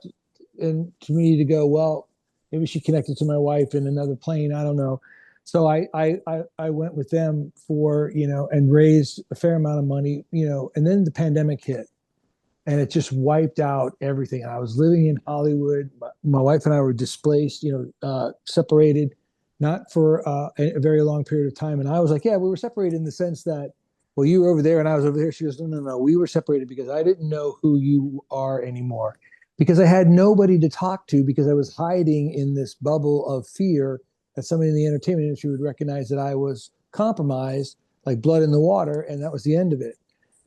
to me to go, well, maybe she connected to my wife in another plane. I don't know. So I went with them for, and raised a fair amount of money, and then the pandemic hit and it just wiped out everything. I was living in Hollywood. My wife and I were displaced, separated, not for a very long period of time. And I was like, yeah, we were separated in the sense that, well, you were over there and I was over there. She goes, no. We were separated because I didn't know who you are anymore, because I had nobody to talk to, because I was hiding in this bubble of fear that somebody in the entertainment industry would recognize that I was compromised, like blood in the water. And that was the end of it.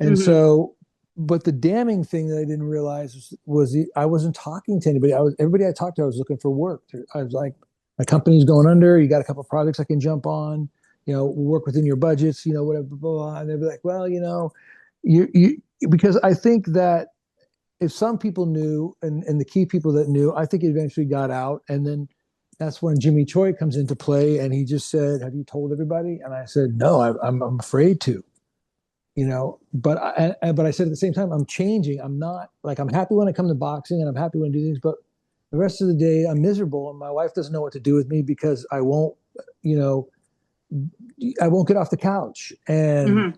And so, but the damning thing that I didn't realize was I wasn't talking to anybody. Everybody I talked to, I was looking for work. I was like, my company's going under. You got a couple of projects I can jump on. We'll work within your budgets. Whatever. Blah, blah, blah. And they'd be like, well, you because I think that if some people knew, and the key people that knew, I think it eventually got out. And then that's when Jimmy Choi comes into play, and he just said, "Have you told everybody?" And I said, "No, I'm afraid to." But I said at the same time, I'm changing. I'm not like, I'm happy when I come to boxing and I'm happy when I do things, but the rest of the day I'm miserable, and my wife doesn't know what to do with me because I won't get off the couch. And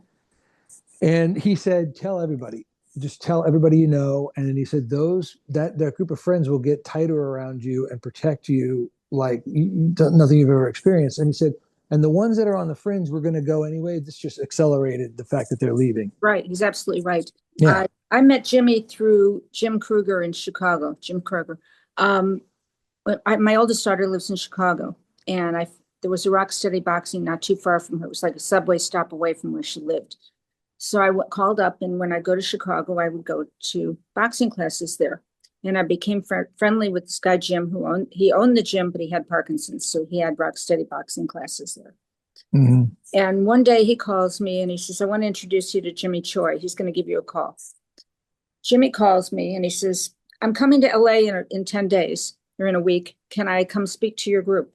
he said, "Tell everybody, just tell everybody." And then he said, that group of friends will get tighter around you and protect you like nothing you've ever experienced. And he said, and the ones that are on the fringe, we're going to go anyway. This just accelerated the fact that they're leaving. Right. He's absolutely right. Yeah. I met Jimmy through Jim Kruger in Chicago. Jim Kruger. My oldest daughter lives in Chicago, and there was a Rocksteady Boxing not too far from her. It was like a subway stop away from where she lived. So I called up, and when I go to Chicago, I would go to boxing classes there. And I became friendly with this guy, Jim, he owned the gym, but he had Parkinson's. So he had Rocksteady boxing classes there. And one day he calls me and he says, "I want to introduce you to Jimmy Choi. He's going to give you a call." Jimmy calls me and he says, "I'm coming to LA in 10 days or in a week. Can I come speak to your group?"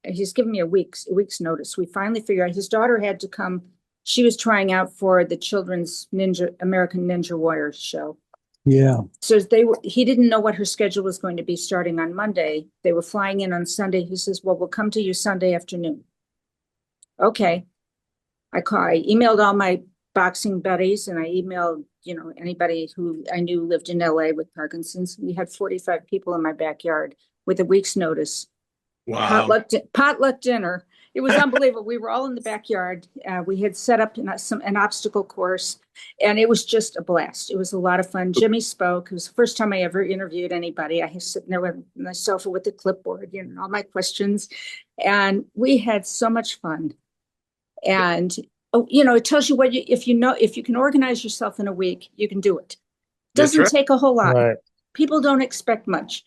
He's given me a week's notice. We finally figured out his daughter had to come. She was trying out for the children's American Ninja Warriors show. Yeah. So he didn't know what her schedule was going to be starting on Monday. They were flying in on Sunday. He says, "Well, we'll come to you Sunday afternoon." Okay. I emailed all my boxing buddies, and I emailed, anybody who I knew lived in LA with Parkinson's. We had 45 people in my backyard with a week's notice. Wow. Potluck dinner. It was unbelievable. We were all in the backyard. We had set up an obstacle course, and it was just a blast. It was a lot of fun. Jimmy spoke. It was the first time I ever interviewed anybody. I was sitting there with my sofa with the clipboard, all my questions, and we had so much fun. And it tells you if you can organize yourself in a week, you can do it. Doesn't take a whole lot. Right. People don't expect much,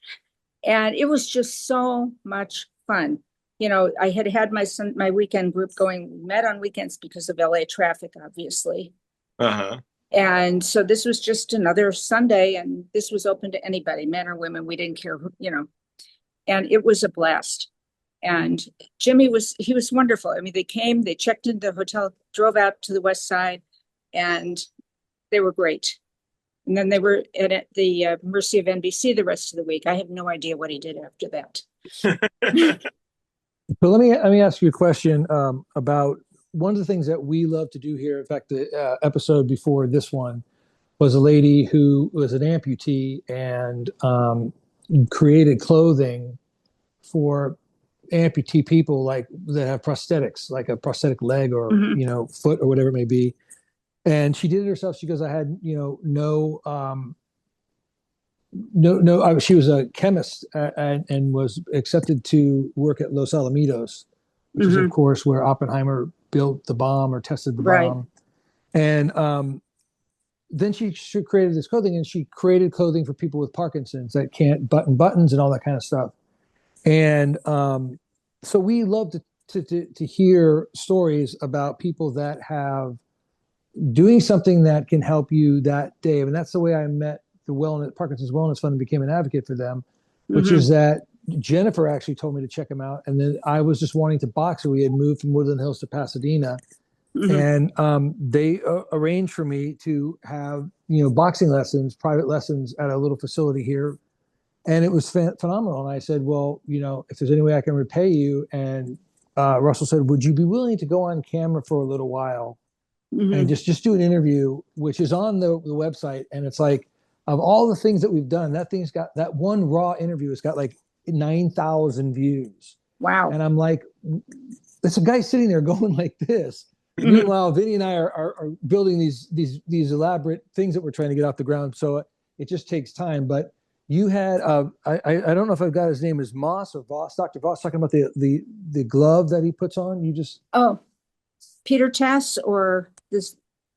and it was just so much fun. I had my weekend group going. We met on weekends because of LA traffic, obviously. And so this was just another Sunday, and this was open to anybody, men or women. We didn't care, and it was a blast. And Jimmy was wonderful. I mean, they came, they checked into the hotel, drove out to the West Side, and they were great. And then they were at the mercy of NBC the rest of the week. I have no idea what he did after that. So let me ask you a question about one of the things that we love to do here. In fact, the episode before this one was a lady who was an amputee and created clothing for amputee people like that have prosthetics, like a prosthetic leg or foot or whatever it may be. And she did it herself. She goes, "I had she was a chemist and was accepted to work at Los Alamitos, which is of course where Oppenheimer built the bomb or tested the bomb." And then she created this clothing, and she created clothing for people with Parkinson's that can't button buttons and all that kind of stuff. And so we love to hear stories about people that have doing something that can help you that day. And that's the way I met the Parkinson's Wellness Fund and became an advocate for them, which is that Jennifer actually told me to check them out. And then I was just wanting to box. So we had moved from Woodland Hills to Pasadena. And they arranged for me to have, boxing lessons, private lessons at a little facility here. And it was phenomenal. And I said, well, if there's any way I can repay you. And Russell said, would you be willing to go on camera for a little while and just do an interview, which is on the website. And it's like, of all the things that we've done, that one raw interview has got like 9,000 views. Wow. And I'm like, there's a guy sitting there going like this. Meanwhile, Vinny and I are building these elaborate things that we're trying to get off the ground. So it just takes time. But you had I don't know if I've got his name is Moss or Voss, Dr. Voss, talking about the glove that he puts on. Peter Tass or this?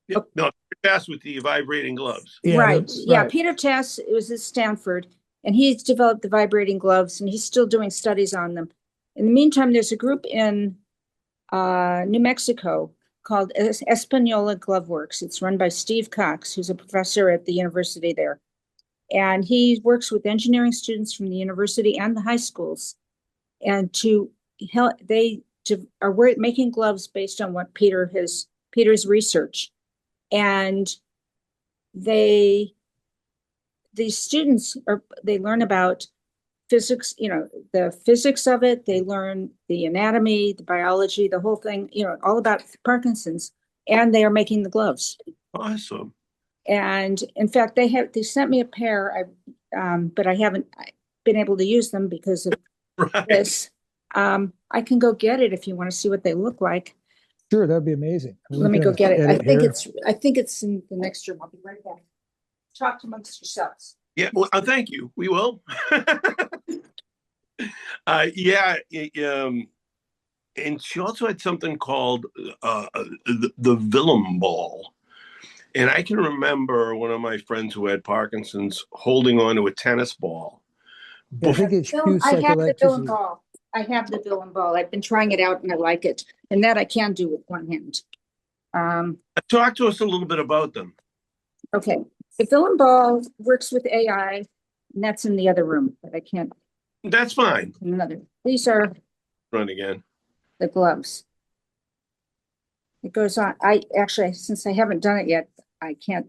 Yep. No, Peter Tass with the vibrating gloves. Yeah, right. Yeah, Peter Tass was at Stanford, and he's developed the vibrating gloves, and he's still doing studies on them. In the meantime, there's a group in New Mexico called Espanola Glove Works. It's run by Steve Cox, who's a professor at the university there. And he works with engineering students from the university and the high schools. And to help, are making gloves based on what Peter's research. And these students they learn about physics, the physics of it. They learn the anatomy, the biology, the whole thing, all about Parkinson's, and they are making the gloves. Awesome. And in fact, they sent me a pair, but I haven't been able to use them because of this. I can go get it if you want to see what they look like. Sure, that'd be amazing. Let me go get it. I think it's in the next room. I'll be right back. Talk amongst yourselves. Yeah, well, thank you. We will. And she also had something called the Willem ball. And I can remember one of my friends who had Parkinson's holding on to a tennis ball. Yeah, I think it's I have the Willem ball. I've been trying it out and I like it. And that I can do with one hand. Talk to us a little bit about them. Okay. The Willem ball works with AI, and that's in the other room, but I can't. That's fine. These are run again. The gloves. It goes on. Since I haven't done it yet, I can't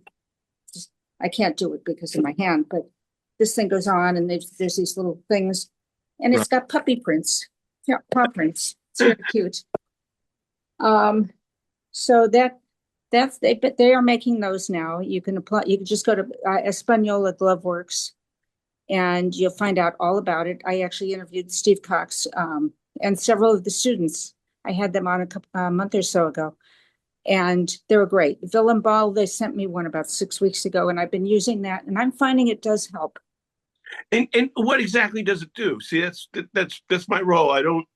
do it because of my hand, but this thing goes on and there's these little things and it's got puppy prints, paw prints. It's very cute. So but they are making those now. You can just go to Espanola Glove Works and you'll find out all about it. I actually interviewed Steve Cox and several of the students. I had them on a month or so ago, and they were great. Willem ball, they sent me one about 6 weeks ago, and I've been using that, and I'm finding it does help. And what exactly does it do? See, that's my role. I don't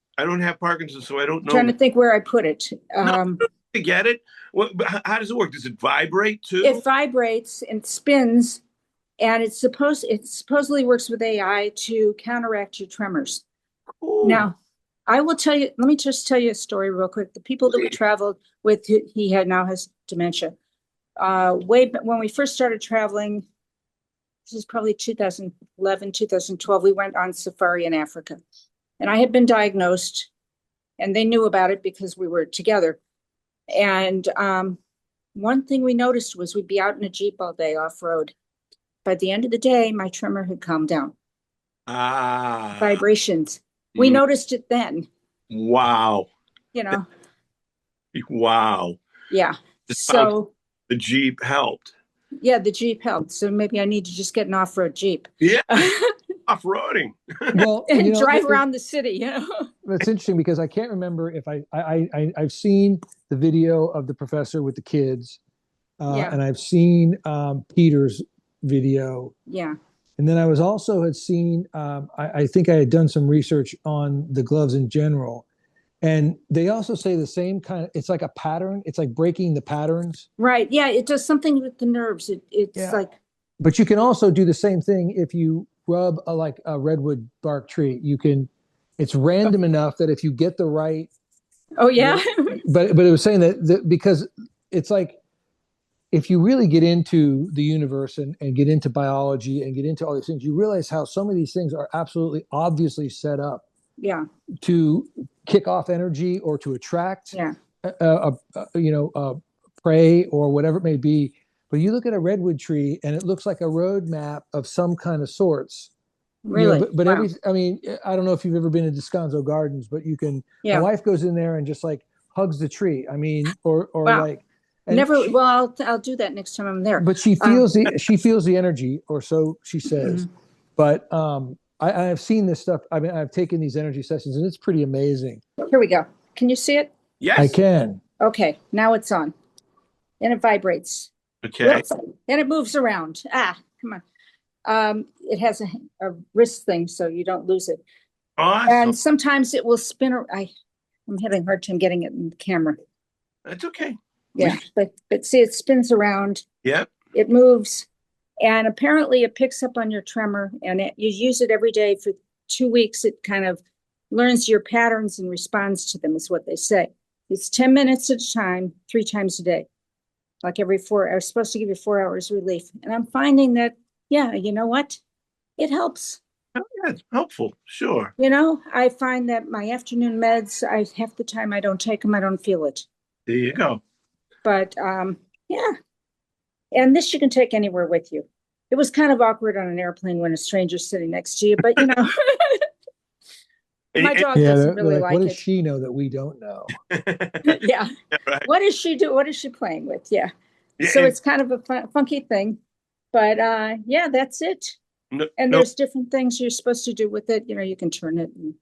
have Parkinson's, so I don't know. I'm trying to think where I put it. To get it. How does it work? Does it vibrate too? It vibrates and spins, and it supposedly works with AI to counteract your tremors. Cool. Now, I will tell you. Let me just tell you a story real quick. The people that we traveled with, now has dementia. When we first started traveling, this is probably 2011, 2012. We went on safari in Africa, and I had been diagnosed, and they knew about it because we were together. And one thing we noticed was we'd be out in a Jeep all day off road. By the end of the day, my tremor had calmed down. Vibrations. We noticed it then. Wow. Wow. Yeah. So the Jeep helped. Yeah, the Jeep helped. So maybe I need to just get an off-road Jeep. Yeah. Off-roading. Well, and drive around the city, That's interesting because I can't remember if I've seen the video of the professor with the kids, and I've seen Peter's video. Yeah. And then I had seen, I think I had done some research on the gloves in general. And they also say the same kind of, it's like a pattern. It's like breaking the patterns. Right. Yeah. It does something with the nerves. It's like. But you can also do the same thing if you rub like a redwood bark tree. It's random enough that if you get the right. Oh, yeah. But it was saying that because it's like, if you really get into the universe and get into biology and get into all these things, you realize how some of these things are absolutely obviously set up to kick off energy or to attract prey or whatever it may be. But you look at a redwood tree and it looks like a roadmap of some kind of sorts. Really? But wow. I don't know if you've ever been to Descanso Gardens, but you can, my wife goes in there and just like hugs the tree. I mean, or like, never. I'll do that next time I'm there. But she feels the energy, or so she says. Mm-hmm. But I've seen this stuff. I mean, I've taken these energy sessions, and it's pretty amazing. Here we go. Can you see it? Yes, I can. Okay, now it's on, and it vibrates. Okay, and it moves around. Come on. It has a wrist thing, so you don't lose it. Awesome. And sometimes it will spin. I'm having a hard time getting it in the camera. That's okay. Yeah, but see, it spins around. Yep. It moves, and apparently it picks up on your tremor, and you use it every day for 2 weeks. It kind of learns your patterns and responds to them, is what they say. It's 10 minutes at a time, 3 times a day, like every 4 hours. Supposed to give you 4 hours relief. And I'm finding that, you know what? It helps. Oh, yeah, it's helpful, sure. I find that my afternoon meds, half the time I don't take them, I don't feel it. There you go. But and this you can take anywhere with you. It was kind of awkward on an airplane when a stranger's sitting next to you, but my dog doesn't really like it. What does she know that we don't know? Yeah. Right. What does she do? What is she playing with? Yeah. So it's kind of a funky thing, but that's it. And there's different things you're supposed to do with it. You can turn it and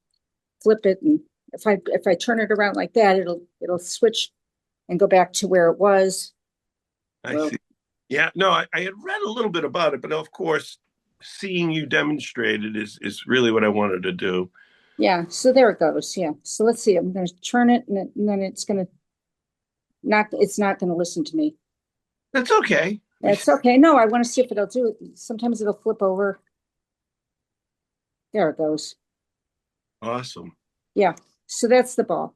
flip it, and if I turn it around like that, it'll switch and go back to where it was. I see. Yeah, no, I had read a little bit about it, but of course, seeing you demonstrate it is really what I wanted to do. Yeah, so there it goes. Yeah, so let's see. I'm going to turn it, and then it's not going to listen to me. That's okay. That's okay. No, I want to see if it'll do it. Sometimes it'll flip over. There it goes. Awesome. Yeah, so that's the ball.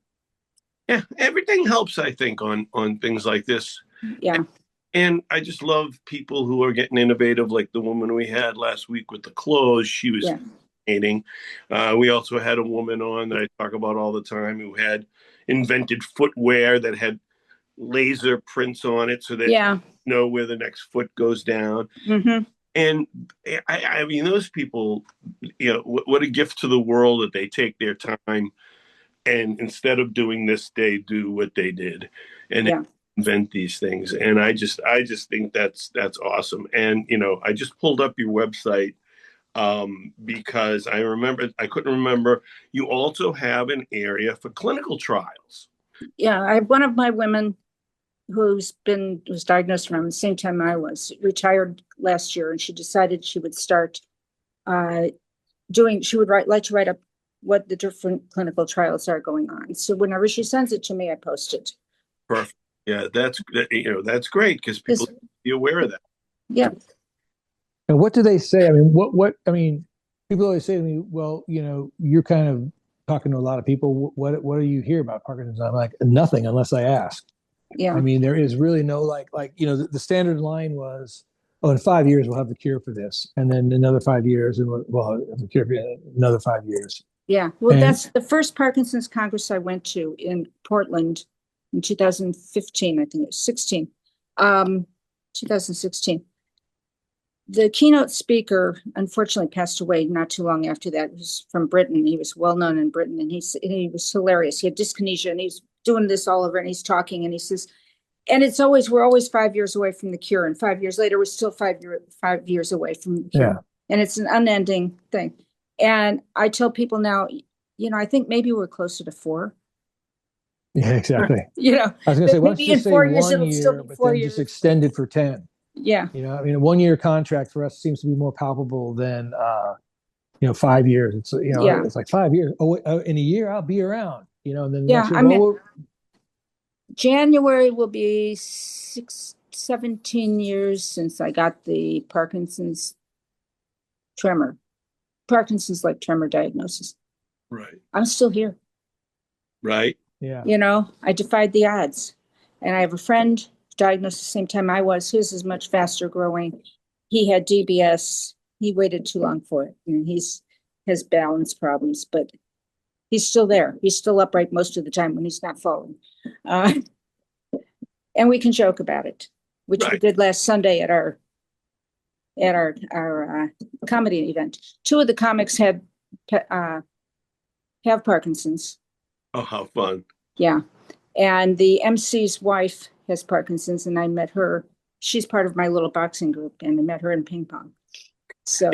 Yeah, everything helps, I think, on things like this. Yeah. And I just love people who are getting innovative, like the woman we had last week with the clothes. She was fascinating. We also had a woman on that I talk about all the time who had invented footwear that had laser prints on it so that you know where the next foot goes down. Mm-hmm. And I mean, those people, what a gift to the world that they take their time. And instead of doing this, they do what they did and invent these things. And I just think that's awesome. And, I just pulled up your website because I couldn't remember. You also have an area for clinical trials. Yeah. I have one of my women was diagnosed around the same time I was, retired last year. And she decided she would start like to write up what the different clinical trials are going on. So whenever she sends it to me, I post it. Perfect. Yeah, that's great because people be aware of that. Yeah. And what do they say? I mean, people always say to me, well, you're kind of talking to a lot of people. What do you hear about Parkinson's? I'm like, nothing unless I ask. Yeah. I mean, there is really no the standard line was, in 5 years we'll have the cure for this, and then another 5 years, and we'll have the cure for another 5 years. Yeah, well, that's the first Parkinson's Congress I went to in Portland in 2015, I think it was 2016. The keynote speaker unfortunately passed away not too long after that. He was from Britain. He was well known in Britain, and he was hilarious. He had dyskinesia, and he's doing this all over, and he's talking, and he says, and we're always 5 years away from the cure, and 5 years later, we're still 5 years away from the cure, and it's an unending thing. And I tell people now, I think maybe we're closer to 4. Yeah, exactly. I was going to say, maybe in 4 years it'll still be 4 years. Just extended for 10. Yeah. A 1 year contract for us seems to be more palpable than 5 years. It's it's like 5 years. In a year I'll be around. And then the Yeah, next year, I mean, January will be 17 years since I got the Parkinson's like tremor diagnosis. Right. I'm still here. Right. Yeah. I defied the odds. And I have a friend diagnosed the same time I was. His is much faster growing. He had DBS. He waited too long for it. And has balance problems, but he's still there. He's still upright most of the time when he's not falling. And we can joke about it, which we did last Sunday at our comedy event. Two of the comics have Parkinson's. Oh, how fun. Yeah. And the MC's wife has Parkinson's, and I met her. She's part of my little boxing group, and I met her in ping pong. So,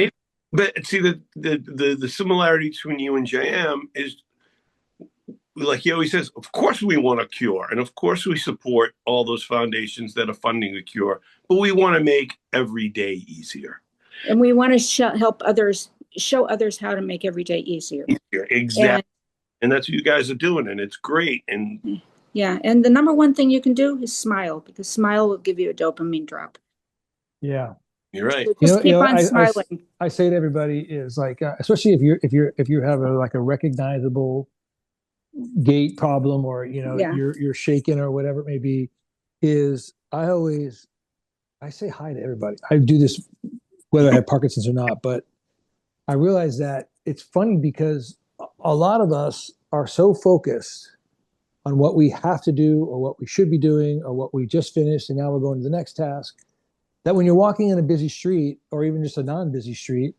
but see, the similarity between you and JM is, like he always says, of course we want a cure, and of course we support all those foundations that are funding the cure, but we want to make every day easier. And we want to show others how to make every day easier. Exactly. And that's what you guys are doing, and it's great. And yeah, and the number one thing you can do is smile, because smile will give you a dopamine drop. Yeah, you're right. So just keep on smiling. I say to everybody is like, especially if you have a recognizable gait problem, or you're shaking or whatever it may be, is I say hi to everybody. I do this whether I have Parkinson's or not, but I realize that it's funny because a lot of us are so focused on what we have to do or what we should be doing or what we just finished and now we're going to the next task, that when you're walking in a busy street or even just a non-busy street,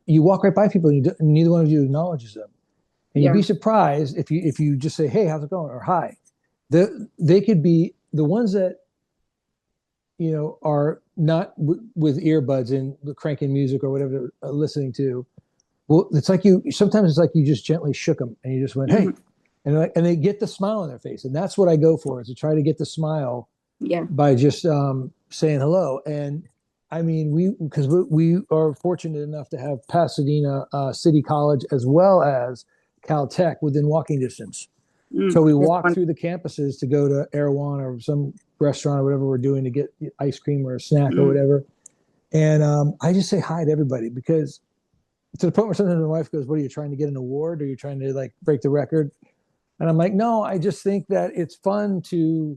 you walk right by people and neither one of you acknowledges them. And you'd be surprised if you just say, hey, how's it going? Or hi. They could be the ones that are not with earbuds and cranking music or whatever they're listening to. Well, sometimes it's like you just gently shook them and you just went, hey, and they get the smile on their face. And that's what I go for, is to try to get the smile by just saying hello. And I mean, because we are fortunate enough to have Pasadena City College as well as Caltech within walking distance. So we walk through the campuses to go to Erewhon or some restaurant or whatever we're doing to get ice cream or a snack or whatever. And I just say hi to everybody, because to the point where sometimes my wife goes, what are you trying to get an award? Or are you trying to like break the record? And I'm like, no, I just think that it's fun to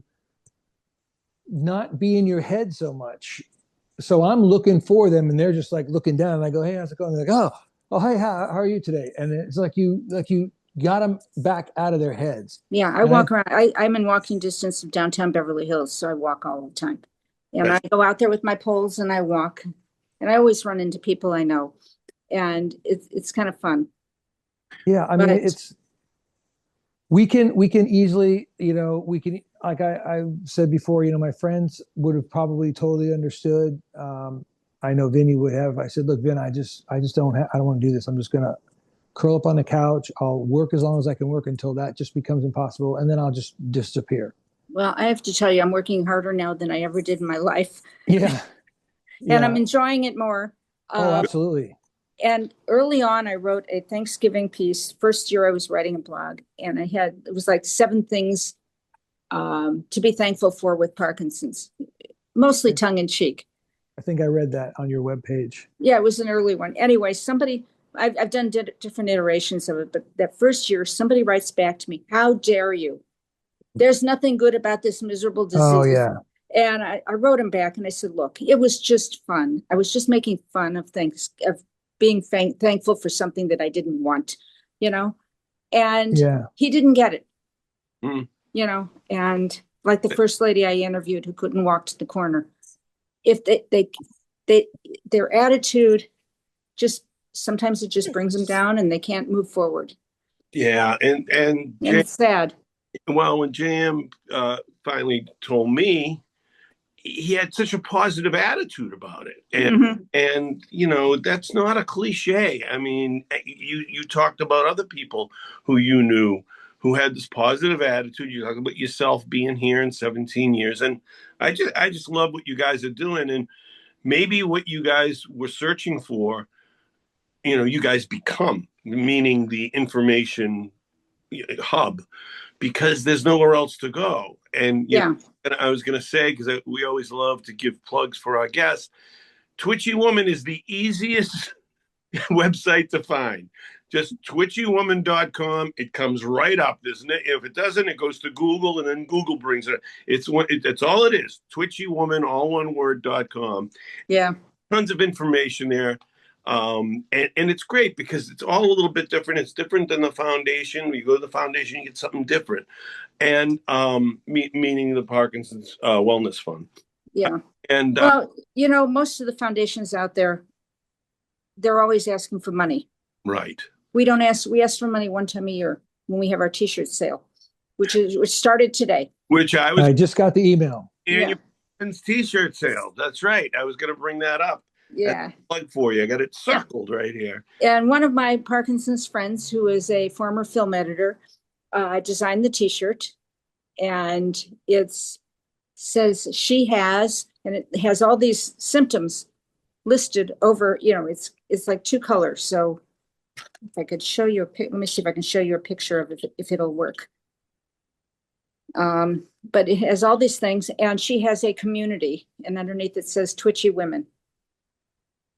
not be in your head so much. So I'm looking for them and they're just like looking down and I go, hey, how's it going? They're like, oh, hey, how are you today? And it's like you got them back out of their heads. Yeah, I walk around. I'm in walking distance of downtown Beverly Hills, so I walk all the time. And I go out there with my poles and I walk. And I always run into people I know. And it's kind of fun. Yeah, I mean, we can easily, like I said before, my friends would have probably totally understood. I know Vinny would have. I said, look, Vin, I don't want to do this. I'm just going to curl up on the couch. I'll work as long as I can work until that just becomes impossible. And then I'll just disappear. Well, I have to tell you, I'm working harder now than I ever did in my life. Yeah. And I'm enjoying it more. Oh, absolutely. And early on, I wrote a Thanksgiving piece. First year I was writing a blog, and it was like 7 things to be thankful for with Parkinson's, mostly tongue in cheek. I think I read that on your webpage. Yeah, it was an early one. Anyway, I've done different iterations of it, but that first year, somebody writes back to me, how dare you? There's nothing good about this miserable disease. Oh, yeah. And I wrote him back and I said, look, it was just fun. I was just making fun of things, of being thankful for something that I didn't want, and he didn't get it, and like the first lady I interviewed who couldn't walk to the corner, if their attitude sometimes it just brings them down and they can't move forward. Yeah. And it's sad. Well, when JM finally told me, he had such a positive attitude about it. And that's not a cliche. I mean, you talked about other people who you knew who had this positive attitude. You talk about yourself being here in 17 years. And I just love what you guys are doing. And maybe what you guys were searching for, you guys become. meaning the information hub, because there's nowhere else to go. And Yeah. and I was going to say, because we always love to give plugs for our guests, Twitchy Woman is the easiest website to find. Just twitchywoman.com. It comes right up. If it doesn't, it goes to Google, and then Google brings it. It's all it is. Twitchy Woman, all one word.com. Yeah. Tons of information there. And it's great because it's all a little bit different. It's different than the foundation. When you go to the foundation, you get something different. And meaning the Parkinson's Wellness Fund. Yeah. And well, most of the foundations out there, they're always asking for money. Right. We ask for money one time a year when we have our t-shirt sale, which started today. I just got the email. Annual t-shirt sale. That's right. I was going to bring that up. Yeah. Plug for you. I got it circled right here. And one of my Parkinson's friends, who is a former film editor, designed the t-shirt, and it says she has, and it has all these symptoms listed over, it's like 2 colors. So if I could show you let me see if I can show you a picture of it, if it'll work. But it has all these things, and she has a community, and underneath it says Twitchy Women.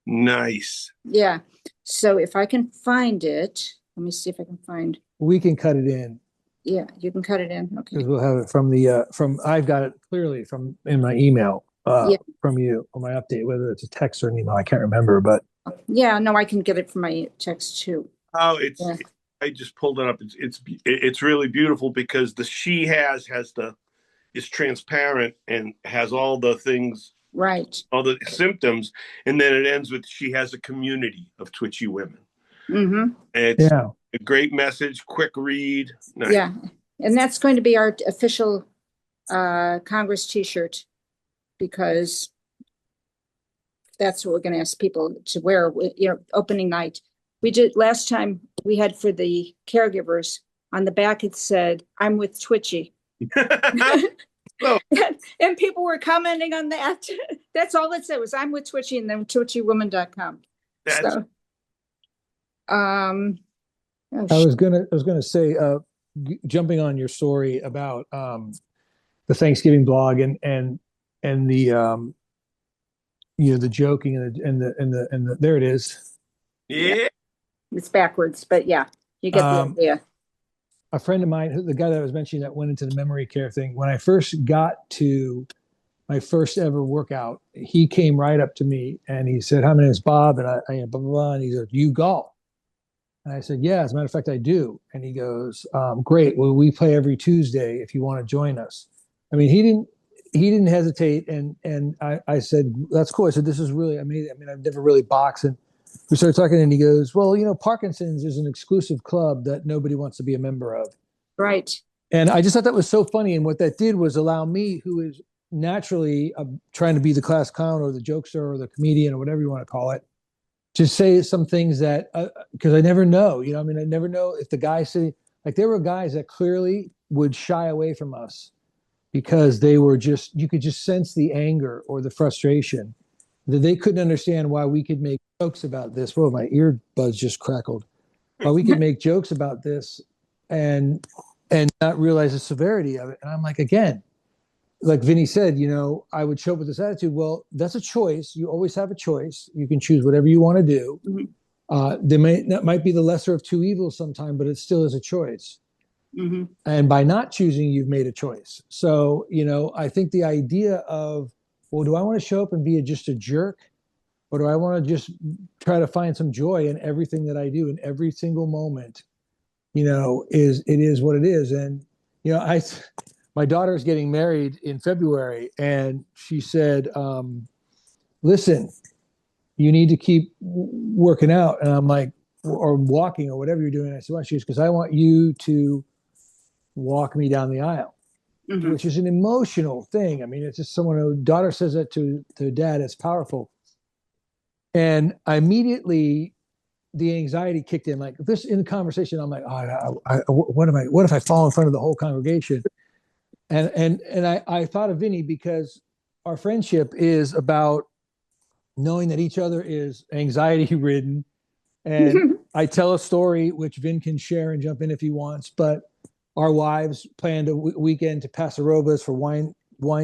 Nice. Yeah. So if I can find it, let me see if I can find. We can cut it in. Yeah, you can cut it in. Okay. Because we'll have it from I've got it clearly from in my email from you on my update, whether it's a text or an email, I can't remember, but yeah, no, I can get it from my text too. Oh, I just pulled it up. It's really beautiful because the she has is transparent and has all the things, right, all the symptoms, and then it ends with she has a community of Twitchy women. Mm-hmm. It's a great message, quick read. Nice. Yeah, and that's going to be our official Congress t-shirt, because that's what we're going to ask people to wear, opening night. We did last time, we had for the caregivers, on the back it said, "I'm with Twitchy." Oh. And people were commenting on that. That's all it said was, "I'm with Twitchy," and then twitchywoman.com. So, I was gonna say, jumping on your story about the Thanksgiving blog and the the joking and the there it is. Yeah. It's backwards, but yeah, you get the idea. A friend of mine, the guy that I was mentioning that went into the memory care thing, when I first got to my first ever workout, he came right up to me and he said, "Hi, my name is Bob, and I blah, blah, blah." And he said, "You golf?" And I said, "Yeah, as a matter of fact, I do." And he goes, "Great. Well, we play every Tuesday if you want to join us." I mean, he didn't hesitate. And I said, "That's cool." I said, "This is really amazing. I mean, I've never really boxed." And we started talking, and he goes, "Well, Parkinson's is an exclusive club that nobody wants to be a member of." Right. And I just thought that was so funny. And what that did was allow me, who is naturally trying to be the class clown or the jokester or the comedian or whatever you want to call it, to say some things that, because I never know, I never know if the guys say, like, there were guys that clearly would shy away from us because they were you could just sense the anger or the frustration, that they couldn't understand why we could make jokes about this. Whoa, my earbuds just crackled. Why we could make jokes about this and not realize the severity of it. And I'm like, again, like Vinny said, I would show up with this attitude. Well, that's a choice. You always have a choice. You can choose whatever you want to do. Mm-hmm. That might be the lesser of two evils sometime, but it still is a choice. Mm-hmm. And by not choosing, you've made a choice. So, I think the idea of, well, do I want to show up and be just a jerk? Or do I want to just try to find some joy in everything that I do, in every single moment? It is what it is. And, my daughter's getting married in February, and she said, "Listen, you need to keep working out." And I'm like, or walking or whatever you're doing. I said, "Why?" She goes, "Because I want you to walk me down the aisle." Mm-hmm. Which is an emotional thing. I mean, it's just daughter says that to dad. It's powerful. And immediately the anxiety kicked in. Like this in the conversation, I'm like, what if I fall in front of the whole congregation? And I thought of Vinny, because our friendship is about knowing that each other is anxiety ridden and I tell a story, which Vin can share and jump in if he wants, but our wives planned a weekend to Paso Robles for wine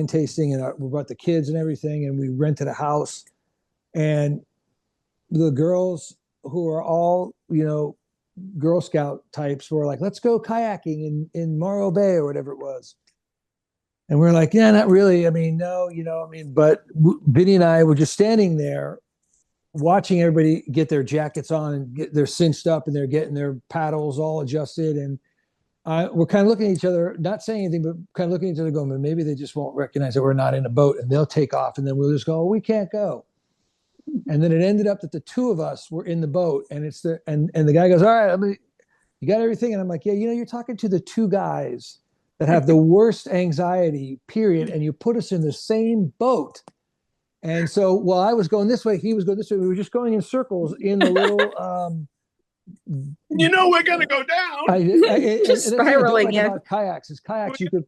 tasting, and we brought the kids and everything, and we rented a house. And the girls, who are all, Girl Scout types, were like, let's go kayaking in Morro Bay or whatever it was. And we're like, yeah, not really. I mean, no, but Vinny and I were just standing there watching everybody get their jackets on and they're cinched up and they're getting their paddles all adjusted. And we're kind of looking at each other, not saying anything, but kind of looking at each other going, but maybe they just won't recognize that we're not in a boat, and they'll take off. And then we'll just go, oh, we can't go. And then it ended up that the two of us were in the boat, and the guy goes, all right, you got everything? And I'm like, yeah, you're talking to the two guys that have the worst anxiety, period. And you put us in the same boat. And so while I was going this way, he was going this way. We were just going in circles in the little, we're going to go down. Just spiraling. About kayaks you could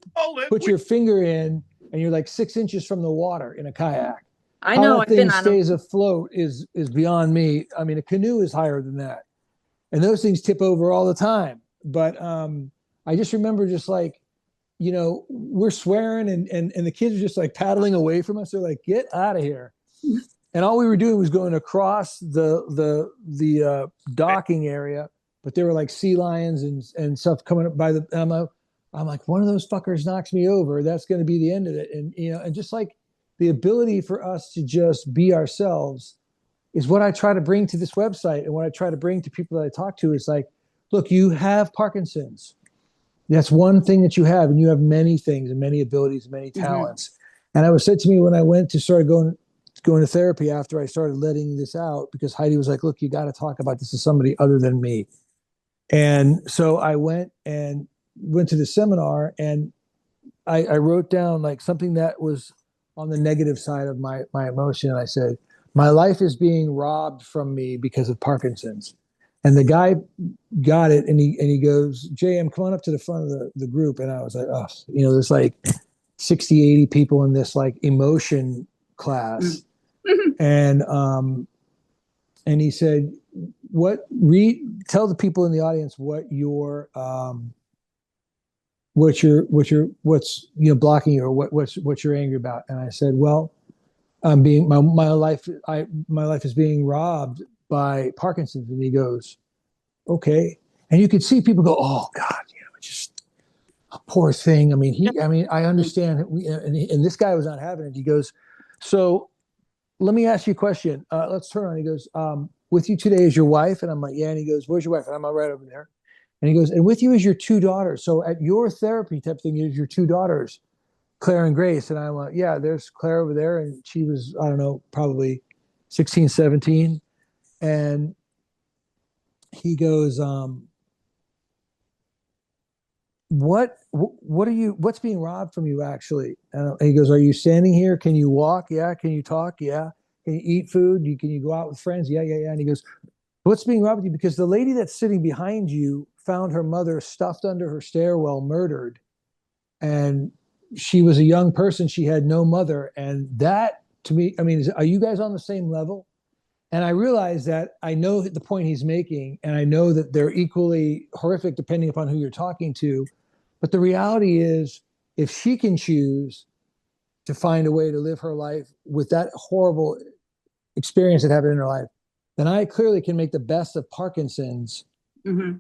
put your finger in and you're like 6 inches from the water in a kayak. I know. I've been on stays afloat is beyond me. I mean, a canoe is higher than that, and those things tip over all the time. But I just remember just like, we're swearing and the kids are just like paddling away from us. They're like, get out of here. And all we were doing was going across the docking area, but there were like sea lions and stuff coming up by I'm like, one of those fuckers knocks me over, that's going to be the end of it. And, and just like the ability for us to just be ourselves is what I try to bring to this website. And what I try to bring to people that I talk to is like, look, you have Parkinson's. That's one thing that you have, and you have many things and many abilities, many talents. And it was said to me when I went to start going to therapy after I started letting this out, because Heidi was like, look, you got to talk about this to somebody other than me. And so I went to the seminar, and I wrote down like something that was on the negative side of my emotion. And I said, my life is being robbed from me because of Parkinson's. And the guy got it, and he goes, JM, come on up to the front of the group. And I was like, oh, there's like 60, 80 people in this like emotion class. And he said, tell the people in the audience what's blocking you, or what you're angry about. And I said, well, my life is being robbed by Parkinson's. And he goes, okay. And you could see people go, oh God, just a poor thing. I mean, I understand. And this guy was not having it. He goes, so let me ask you a question. Let's turn on. He goes, with you today is your wife? And I'm like, yeah. And he goes, where's your wife? And I'm right over there. And he goes, and with you is your two daughters. So at your therapy type thing is your two daughters, Claire and Grace. And I'm like, yeah, there's Claire over there. And she was, I don't know, probably 16, 17. And he goes, what's being robbed from you actually? And he goes, are you standing here? Can you walk? Yeah. Can you talk? Yeah. Can you eat food? Can you go out with friends? Yeah. And he goes, what's being robbed of you? Because the lady that's sitting behind you found her mother stuffed under her stairwell, murdered. And she was a young person. She had no mother. And that, to me, I mean, are you guys on the same level? And I realized that I know the point he's making, and I know that they're equally horrific depending upon who you're talking to. But the reality is, if she can choose to find a way to live her life with that horrible experience that happened in her life, then I clearly can make the best of Parkinson's,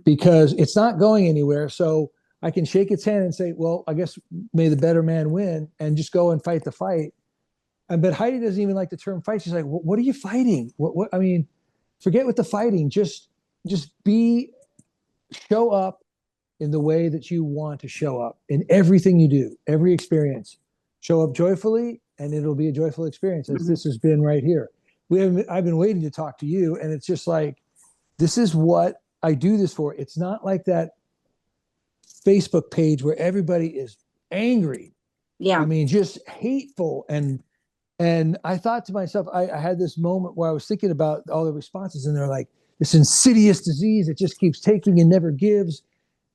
because it's not going anywhere. So I can shake its hand and say, well, I guess may the better man win, and just go and fight the fight. But Heidi doesn't even like the term fight. She's like, what are you fighting? What? I mean, forget with the fighting. Just show up in the way that you want to show up in everything you do, every experience. Show up joyfully, and it'll be a joyful experience, as this has been right here. I've been waiting to talk to you, and it's just like, this is what I do this for. It's not like that Facebook page where everybody is angry. Yeah. I mean, just hateful. And I thought to myself, I had this moment where I was thinking about all the responses, and they're like, this insidious disease that just keeps taking and never gives.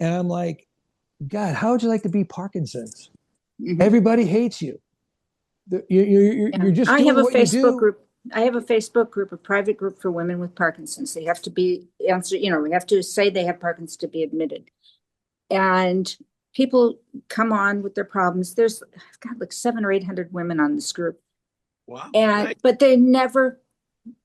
And I'm like, God, how would you like to be Parkinson's? Everybody hates you. You're just. I have a Facebook group. I have a Facebook group, a private group for women with Parkinson's. They have to be answered, we have to say they have Parkinson's to be admitted. And people come on with their problems. I've got like 700 or 800 women on this group. Wow. But they never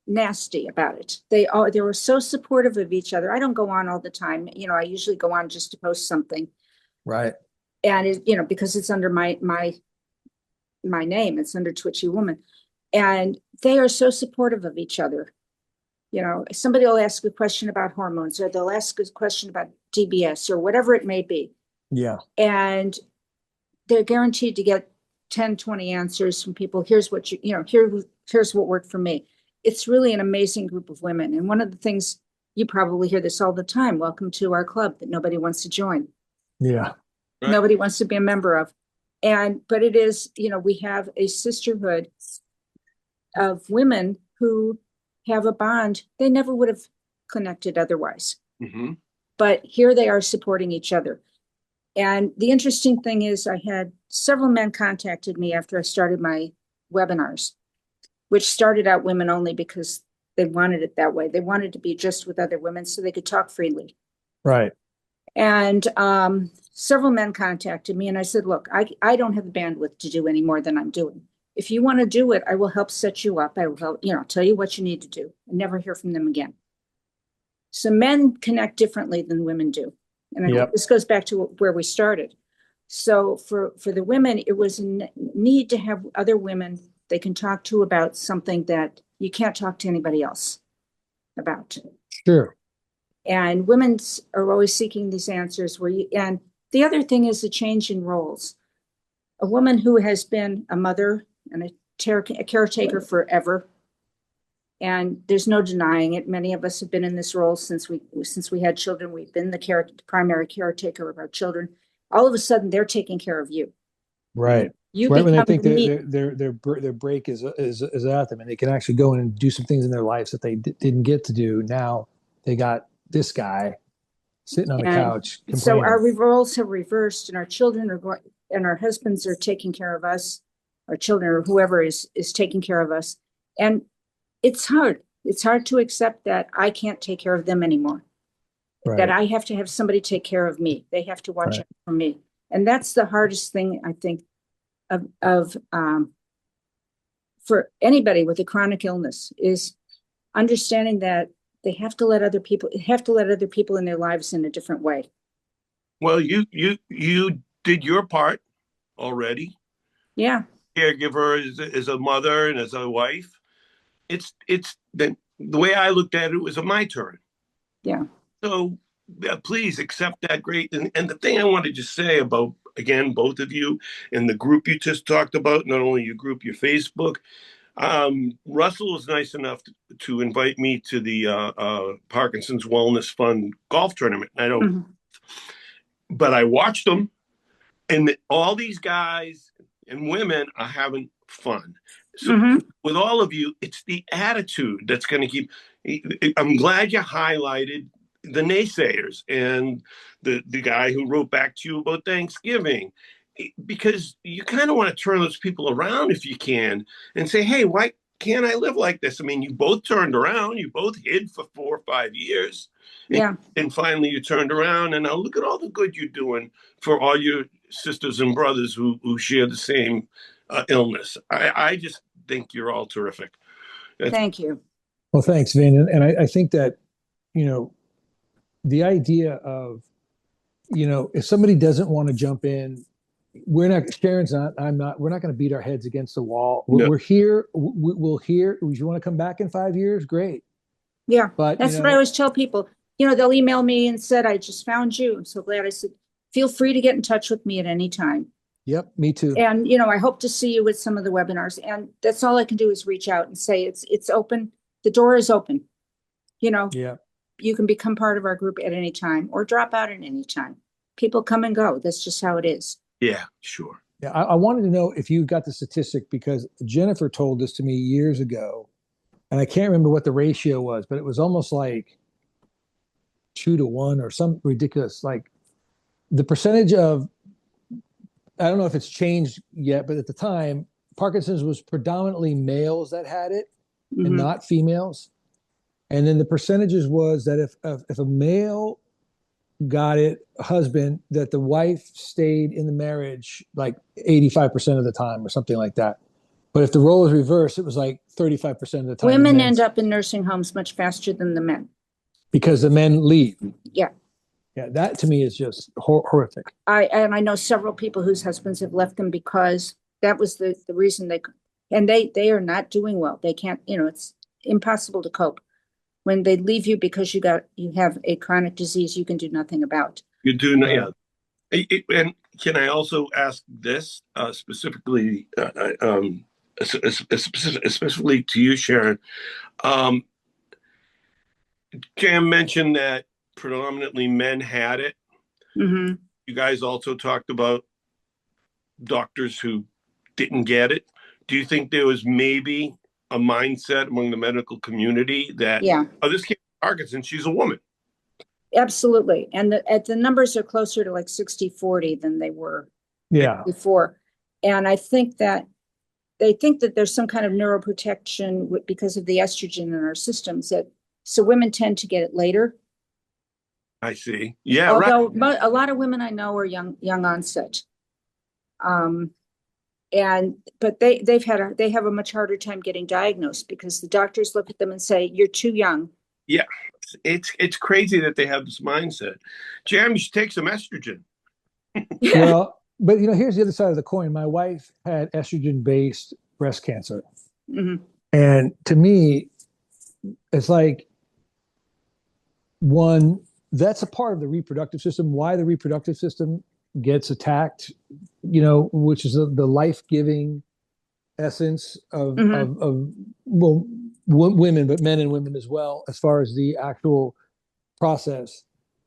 nasty about it. They were so supportive of each other. I don't go on all the time. I usually go on just to post something. Right. And because it's under my name, it's under Twitchy Woman. And they are so supportive of each other. Somebody will ask a question about hormones, or they'll ask a question about DBS or whatever it may be. Yeah. And they're guaranteed to get 10, 20 answers from people. Here's what here's what worked for me. It's really an amazing group of women. And one of the things, you probably hear this all the time, welcome to our club that nobody wants to join. Yeah. Right. Nobody wants to be a member of. But it is, we have a sisterhood of women who have a bond they never would have connected otherwise. Mm-hmm. But here they are supporting each other. And the interesting thing is, I had several men contacted me after I started my webinars, which started out women only because they wanted it that way. They wanted to be just with other women so they could talk freely. Right. And several men contacted me, and I said, look, I don't have the bandwidth to do any more than I'm doing. If you want to do it, I will help set you up. I will help, tell you what you need to do, and never hear from them again. So men connect differently than women do. And this goes back to where we started. So for the women, it was a need to have other women they can talk to about something that you can't talk to anybody else about. Sure. And women are always seeking these answers and the other thing is the change in roles. A woman who has been a mother and a caretaker forever, and there's no denying it. Many of us have been in this role since we had children. We've been the primary caretaker of our children. All of a sudden, they're taking care of you. Right. You right when they become think their break is at them, and they can actually go in and do some things in their lives that they didn't get to do. Now they got this guy sitting on the couch complaining. So our roles have reversed, and our children are going, and our husbands are taking care of us. Our children, or whoever is taking care of us, and it's hard. It's hard to accept that I can't take care of them anymore. Right. That I have to have somebody take care of me. They have to watch out for me, and that's the hardest thing, I think, for anybody with a chronic illness, is understanding that they have to let other people in their lives in a different way. Well, you did your part already. Yeah. Caregiver as a mother and as a wife. It's the way I looked at it was my turn. Yeah. So please accept that great. And the thing I wanted to say about, again, both of you and the group you just talked about, not only your group, your Facebook. Russell was nice enough to invite me to the Parkinson's Wellness Fund golf tournament. I don't, but I watched them, and all these guys and women are having fun. So with all of you, it's the attitude that's going to keep. I'm glad you highlighted the naysayers and the guy who wrote back to you about Thanksgiving, because you kind of want to turn those people around if you can and say, hey, why can't I live like this? I mean, you both turned around, you both hid for 4 or 5 years. And finally you turned around, and now look at all the good you're doing for all your sisters and brothers who share the same illness. I just think you're all terrific. Thank you. Well, thanks, Vin. And I think that, the idea of, if somebody doesn't want to jump in, Sharon's not, I'm not, we're not going to beat our heads against the wall. We're here. We'll hear. You want to come back in 5 years? Great. Yeah. But that's what I always tell people. They'll email me and said, I just found you. I'm so glad. I said, feel free to get in touch with me at any time. Yep. Me too. And, I hope to see you with some of the webinars, and that's all I can do is reach out and say, it's open. The door is open. Yeah. You can become part of our group at any time or drop out at any time. People come and go. That's just how it is. Yeah, sure. Yeah, I wanted to know if you got the statistic, because Jennifer told this to me years ago, and I can't remember what the ratio was, but it was almost like 2 to 1 or some ridiculous, like the percentage of, I don't know if it's changed yet, but at the time, Parkinson's was predominantly males that had it. and not females. And then the percentages was that if a male got it, a husband, that the wife stayed in the marriage like 85% of the time or something like that. But if the role was reversed, it was like 35% of the time. Women end up in nursing homes much faster than the men. Because the men leave. Yeah. Yeah, that to me is just horrific. I know several people whose husbands have left them because that was the reason they are not doing well. They can't, it's impossible to cope. When they leave you because you have a chronic disease you can do nothing about. You do not, yeah. And can I also ask this specifically, specifically to you, Sharon? Jam mentioned that predominantly men had it. Mm-hmm. You guys also talked about doctors who didn't get it. Do you think there was maybe a mindset among the medical community that, this kid Parkinson, she's a woman? Absolutely. And the numbers are closer to like 60-40 than they were before. And I think that they think that there's some kind of neuroprotection because of the estrogen in our systems, so women tend to get it later. I see. Yeah. Although a lot of women I know are young onset. But they have a much harder time getting diagnosed because the doctors look at them and say, you're too young. Yeah. It's crazy that they have this mindset. Jam, you should take some estrogen. Well, but here's the other side of the coin. My wife had estrogen-based breast cancer. Mm-hmm. And to me, it's like, one, that's a part of the reproductive system. Why the reproductive system gets attacked, which is the life-giving essence of women, but men and women as well, as far as the actual process.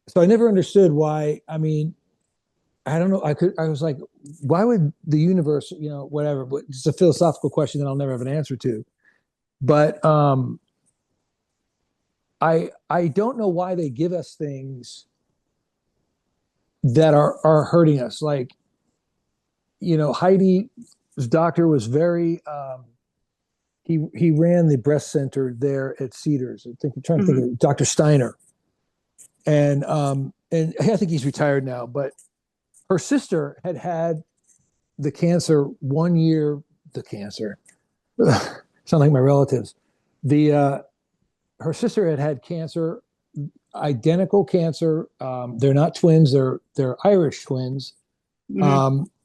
So I never understood why. I mean, I don't know. I was like, why would the universe, whatever, but it's a philosophical question that I'll never have an answer to. But I don't know why they give us things that are hurting us. Like, Heidi's doctor was very, he ran the breast center there at Cedars. I'm trying to think of Dr. Steiner. And I think he's retired now, but her sister had the cancer 1 year, sound like my relatives. Her sister had cancer, identical cancer. They're not twins. They're Irish twins,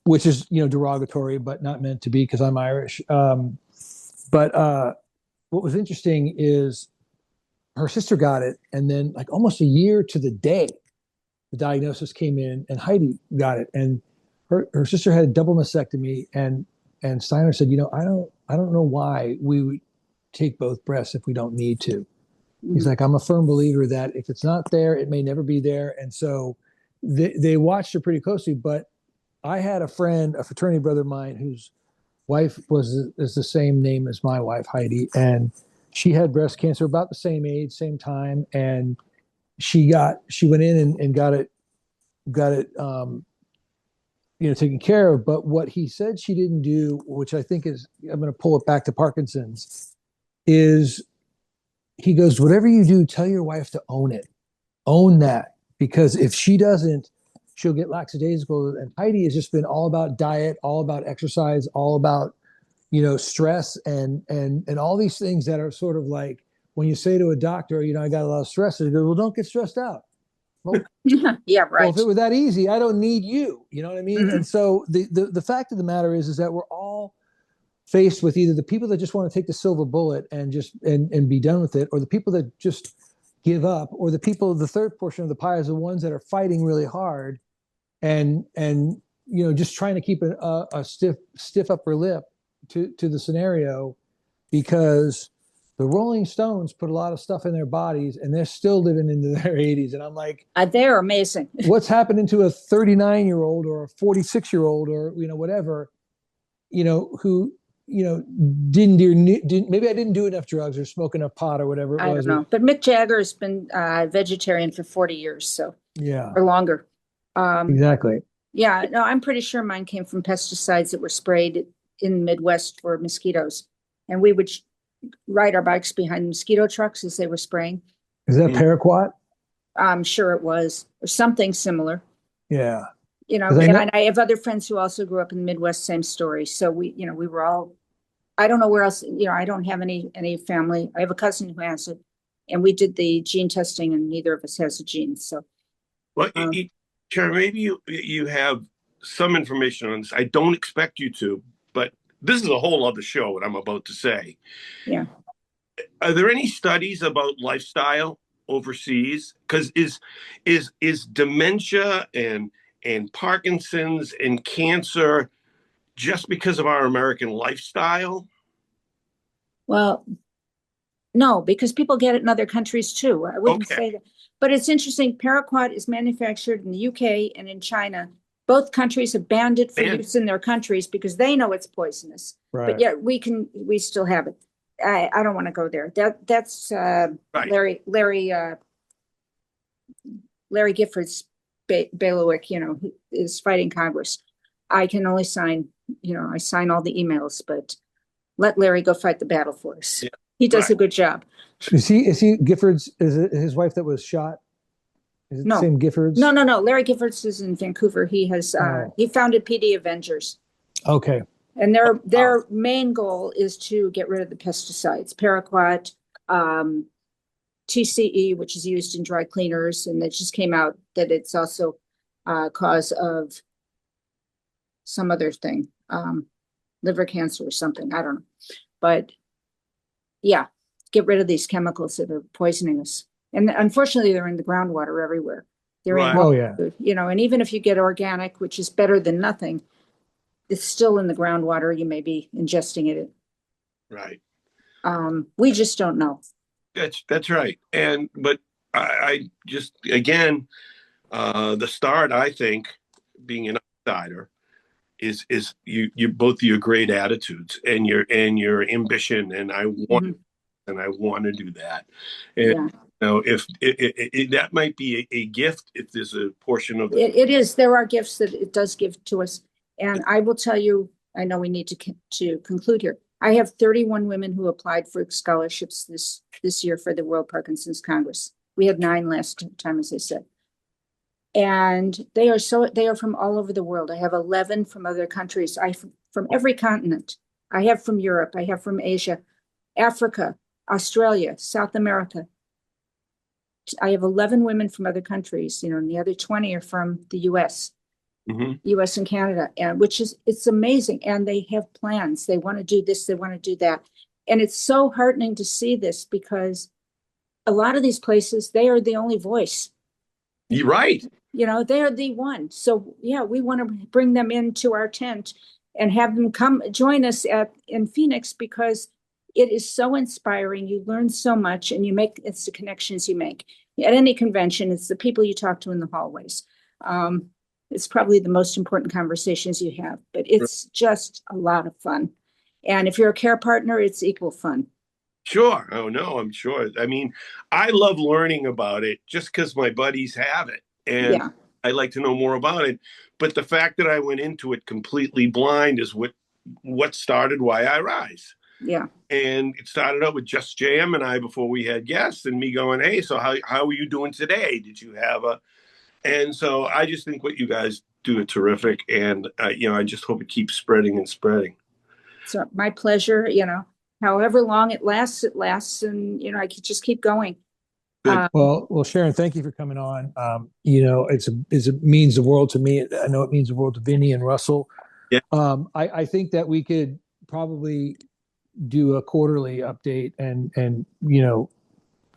which is, derogatory, but not meant to be because I'm Irish. But what was interesting is her sister got it. And then like almost a year to the day, the diagnosis came in and Heidi got it. And her sister had a double mastectomy. And Steiner said, I don't know why we would take both breasts if we don't need to. He's like, I'm a firm believer that if it's not there, it may never be there. And so they watched her pretty closely. But I had a friend, a fraternity brother of mine, whose wife is the same name as my wife, Heidi. And she had breast cancer about the same age, same time. And she went in and got it, taken care of. But what he said she didn't do, which I think is, I'm going to pull it back to Parkinson's, is he goes, whatever you do, tell your wife to own it. Own that. Because if she doesn't, she'll get lackadaisical. And Heidi has just been all about diet, all about exercise, all about, stress and all these things that are sort of like when you say to a doctor, I got a lot of stress. They go, well, don't get stressed out. Well, yeah, right. Well, if it were that easy, I don't need you. You know what I mean? And so the fact of the matter is that we're all faced with either the people that just want to take the silver bullet and just and be done with it, or the people that just give up, or the people, the third portion of the pie is the ones that are fighting really hard and just trying to keep a stiff upper lip to the scenario, because the Rolling Stones put a lot of stuff in their bodies and they're still living into their 80s. And I'm like, they're amazing. What's happening to a 39-year-old or a 46-year-old or, whatever, who, maybe I didn't do enough drugs or smoke enough pot or whatever it was. I don't know. But Mick Jagger has been vegetarian for 40 years, so yeah, or longer. Exactly. Yeah, no, I'm pretty sure mine came from pesticides that were sprayed in the Midwest for mosquitoes, and we would ride our bikes behind mosquito trucks as they were spraying. Is that paraquat? I'm sure it was, or something similar. Yeah. You know, 'Cause and I have other friends who also grew up in the Midwest, same story. So we were all, I don't know where else, I don't have any family. I have a cousin who has it, and we did the gene testing, and neither of us has a gene. So, Well, Sharon, maybe you have some information on this. I don't expect you to, but this is a whole other show, what I'm about to say. yeah. Are there any studies about lifestyle overseas? Because is dementia and Parkinson's and cancer just because of our American lifestyle? Well, no, because people get it in other countries too. I wouldn't say that. But it's interesting. Paraquat is manufactured in the UK and in China. Both countries have banned it for use in their countries because they know it's poisonous. Right. But yet we still have it. I don't want to go there. That's Right. Larry Gifford's bailiwick, who is fighting Congress. I can only sign, I sign all the emails, but let Larry go fight the battle for us. Yeah. He does a good job. Is he Giffords? Is it his wife that was shot? Is it the same Giffords? No. Larry Giffords is in Vancouver. He has he founded PD Avengers. Okay. And their main goal is to get rid of the pesticides, paraquat, TCE, which is used in dry cleaners, and it just came out that it's also cause of some other thing, liver cancer or something. I don't know, but yeah, get rid of these chemicals that are poisoning us. And unfortunately, they're in the groundwater everywhere. They're in food, and even if you get organic, which is better than nothing, it's still in the groundwater. You may be ingesting it. Right. We just don't know. That's right. But I just, again, the start, I think, being an outsider, is you both your great attitudes and your ambition, and I want to do that. And if that might be a gift, if there's a portion of it is. There are gifts that it does give to us, and I will tell you. I know we need to conclude here. I have 31 women who applied for scholarships this year for the World Parkinson's Congress. We had 9 last time, as I said. And they are from all over the world. I have 11 from other countries. From every continent. I have from Europe. I have from Asia, Africa, Australia, South America. I have 11 women from other countries, and the other 20 are from the US. US and Canada, and it's amazing. And they have plans. They want to do this, they want to do that. And it's so heartening to see this, because a lot of these places, they are the only voice. You're right. They are the one. So yeah, we want to bring them into our tent and have them come join us in Phoenix, because it is so inspiring. You learn so much, and it's the connections you make. At any convention, it's the people you talk to in the hallways. It's probably the most important conversations you have, but it's just a lot of fun. And if you're a care partner, it's equal fun. Sure. Oh, no, I'm sure. I mean, I love learning about it just because my buddies have it. And I like to know more about it. But the fact that I went into it completely blind is what started Why I Rise. Yeah. And it started out with just JM and I before we had guests, and me going, hey, so how are you doing today? Did you have And so I just think what you guys do is terrific. And, I just hope it keeps spreading and spreading. So my pleasure, however long it lasts. And, I could just keep going. Well, Sharon, thank you for coming on. It means the world to me. I know it means the world to Vinny and Russell. Yeah. I think that we could probably do a quarterly update and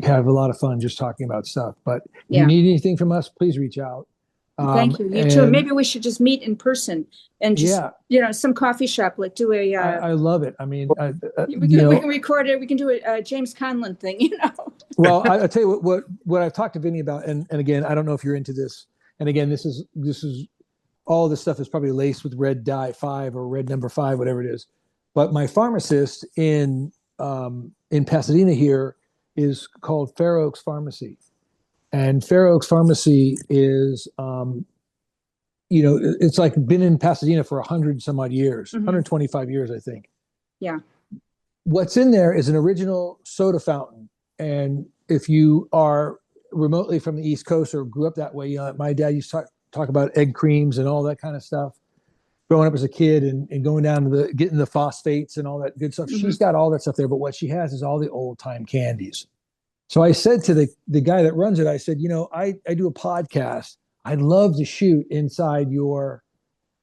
have a lot of fun just talking about stuff. But if you need anything from us, please reach out. Thank you. You too. Maybe we should just meet in person and just, some coffee shop, like do a. I love it. I mean, we can record it. We can do a James Conlon thing, Well, I'll tell you what I've talked to Vinny about. And again, I don't know if you're into this. And again, this is all this stuff is probably laced with red dye 5 or red number 5, whatever it is. But my pharmacist in Pasadena here is called Fair Oaks Pharmacy. And Fair Oaks Pharmacy is, it's like been in Pasadena for 100 some odd years, 125 years, I think. Yeah. what's in there is an original soda fountain. And if you are remotely from the East Coast or grew up that way, my dad used to talk about egg creams and all that kind of stuff growing up as a kid, and going down to getting the phosphates and all that good stuff. Mhm. She's got all that stuff there, but what she has is all the old time candies. So I said to the guy that runs it, I said, I do a podcast. I'd love to shoot inside your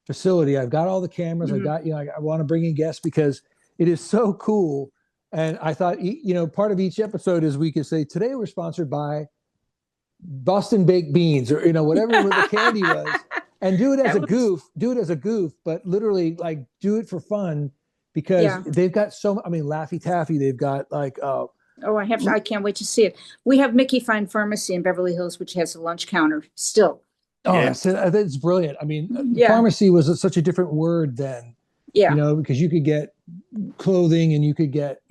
facility. I've got all the cameras. Mhm. I want to bring in guests because it is so cool. And I thought, part of each episode is we could say, today we're sponsored by Boston baked beans, or, whatever the candy was, and do it as a goof, but literally like do it for fun, because they've got Laffy Taffy. They've got like, I can't wait to see it. We have Mickey Fine Pharmacy in Beverly Hills, which has a lunch counter still. Oh, that's brilliant. I mean, pharmacy was such a different word then. Yeah. Because you could get clothing and you could get,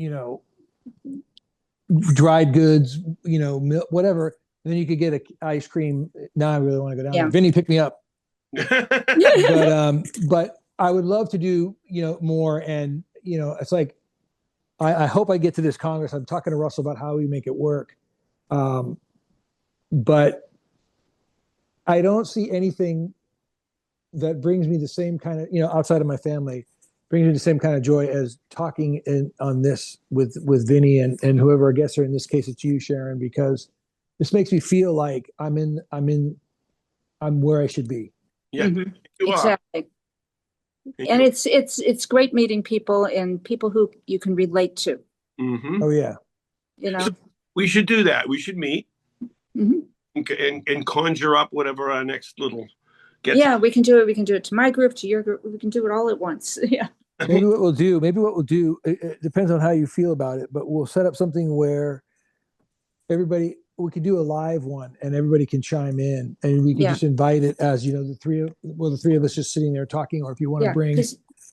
dried goods, milk, whatever. And then you could get ice cream. Now I really want to go down there. Vinny, pick me up. But I would love to do, more. And, it's like, I hope I get to this Congress. I'm talking to Russell about how we make it work. But I don't see anything that brings me the same kind of, outside of my family, brings me the same kind of joy as talking on this with Vinny and whoever our guests are. In this case, it's you, Sharon, because this makes me feel like I'm where I should be. Yeah, you exactly. are. And it's great meeting people and people who you can relate to. Mm-hmm. Oh yeah. We should do that. We should meet. Mm-hmm. And conjure up whatever our next little get. Yeah, we can do it. We can do it to my group, to your group. We can do it all at once. Yeah. Maybe what we'll do, it depends on how you feel about it, but we'll set up something where we could do a live one and everybody can chime in, and we can just invite it as, the three of us just sitting there talking, or if you want to bring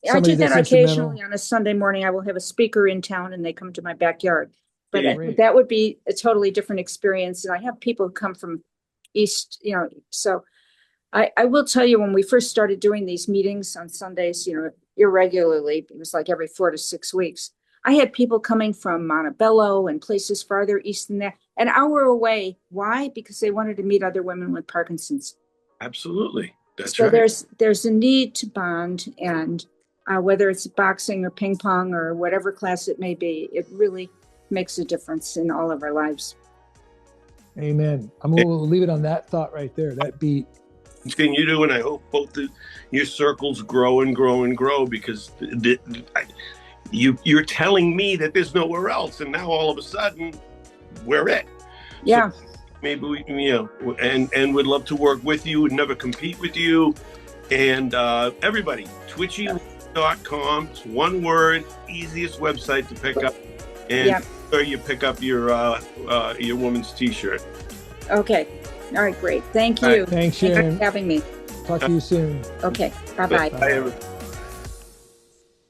I do that occasionally on a Sunday morning. I will have a speaker in town and they come to my backyard. But that would be a totally different experience. And I have people who come from East, so I will tell you, when we first started doing these meetings on Sundays, irregularly, it was like every 4 to 6 weeks. I had people coming from Montebello and places farther east than that, an hour away. Why? Because they wanted to meet other women with Parkinson's. Absolutely. That's so right. There's a need to bond, and whether it's boxing or ping pong or whatever class it may be, it really makes a difference in all of our lives. Amen. We'll leave it on that thought right there. That beat. Continue to, and I hope both your circles grow and grow and grow, because you're telling me that there's nowhere else, and now all of a sudden we're it. Yeah. So maybe we, and would love to work with you, would never compete with you. And everybody, twitchy.com. It's one word, easiest website to pick up. And you pick up your woman's t-shirt. Okay. All right, great. Thank you. Thanks, Sharon. Thanks for having me. Talk to you soon. Okay. Bye-bye. Bye, everybody.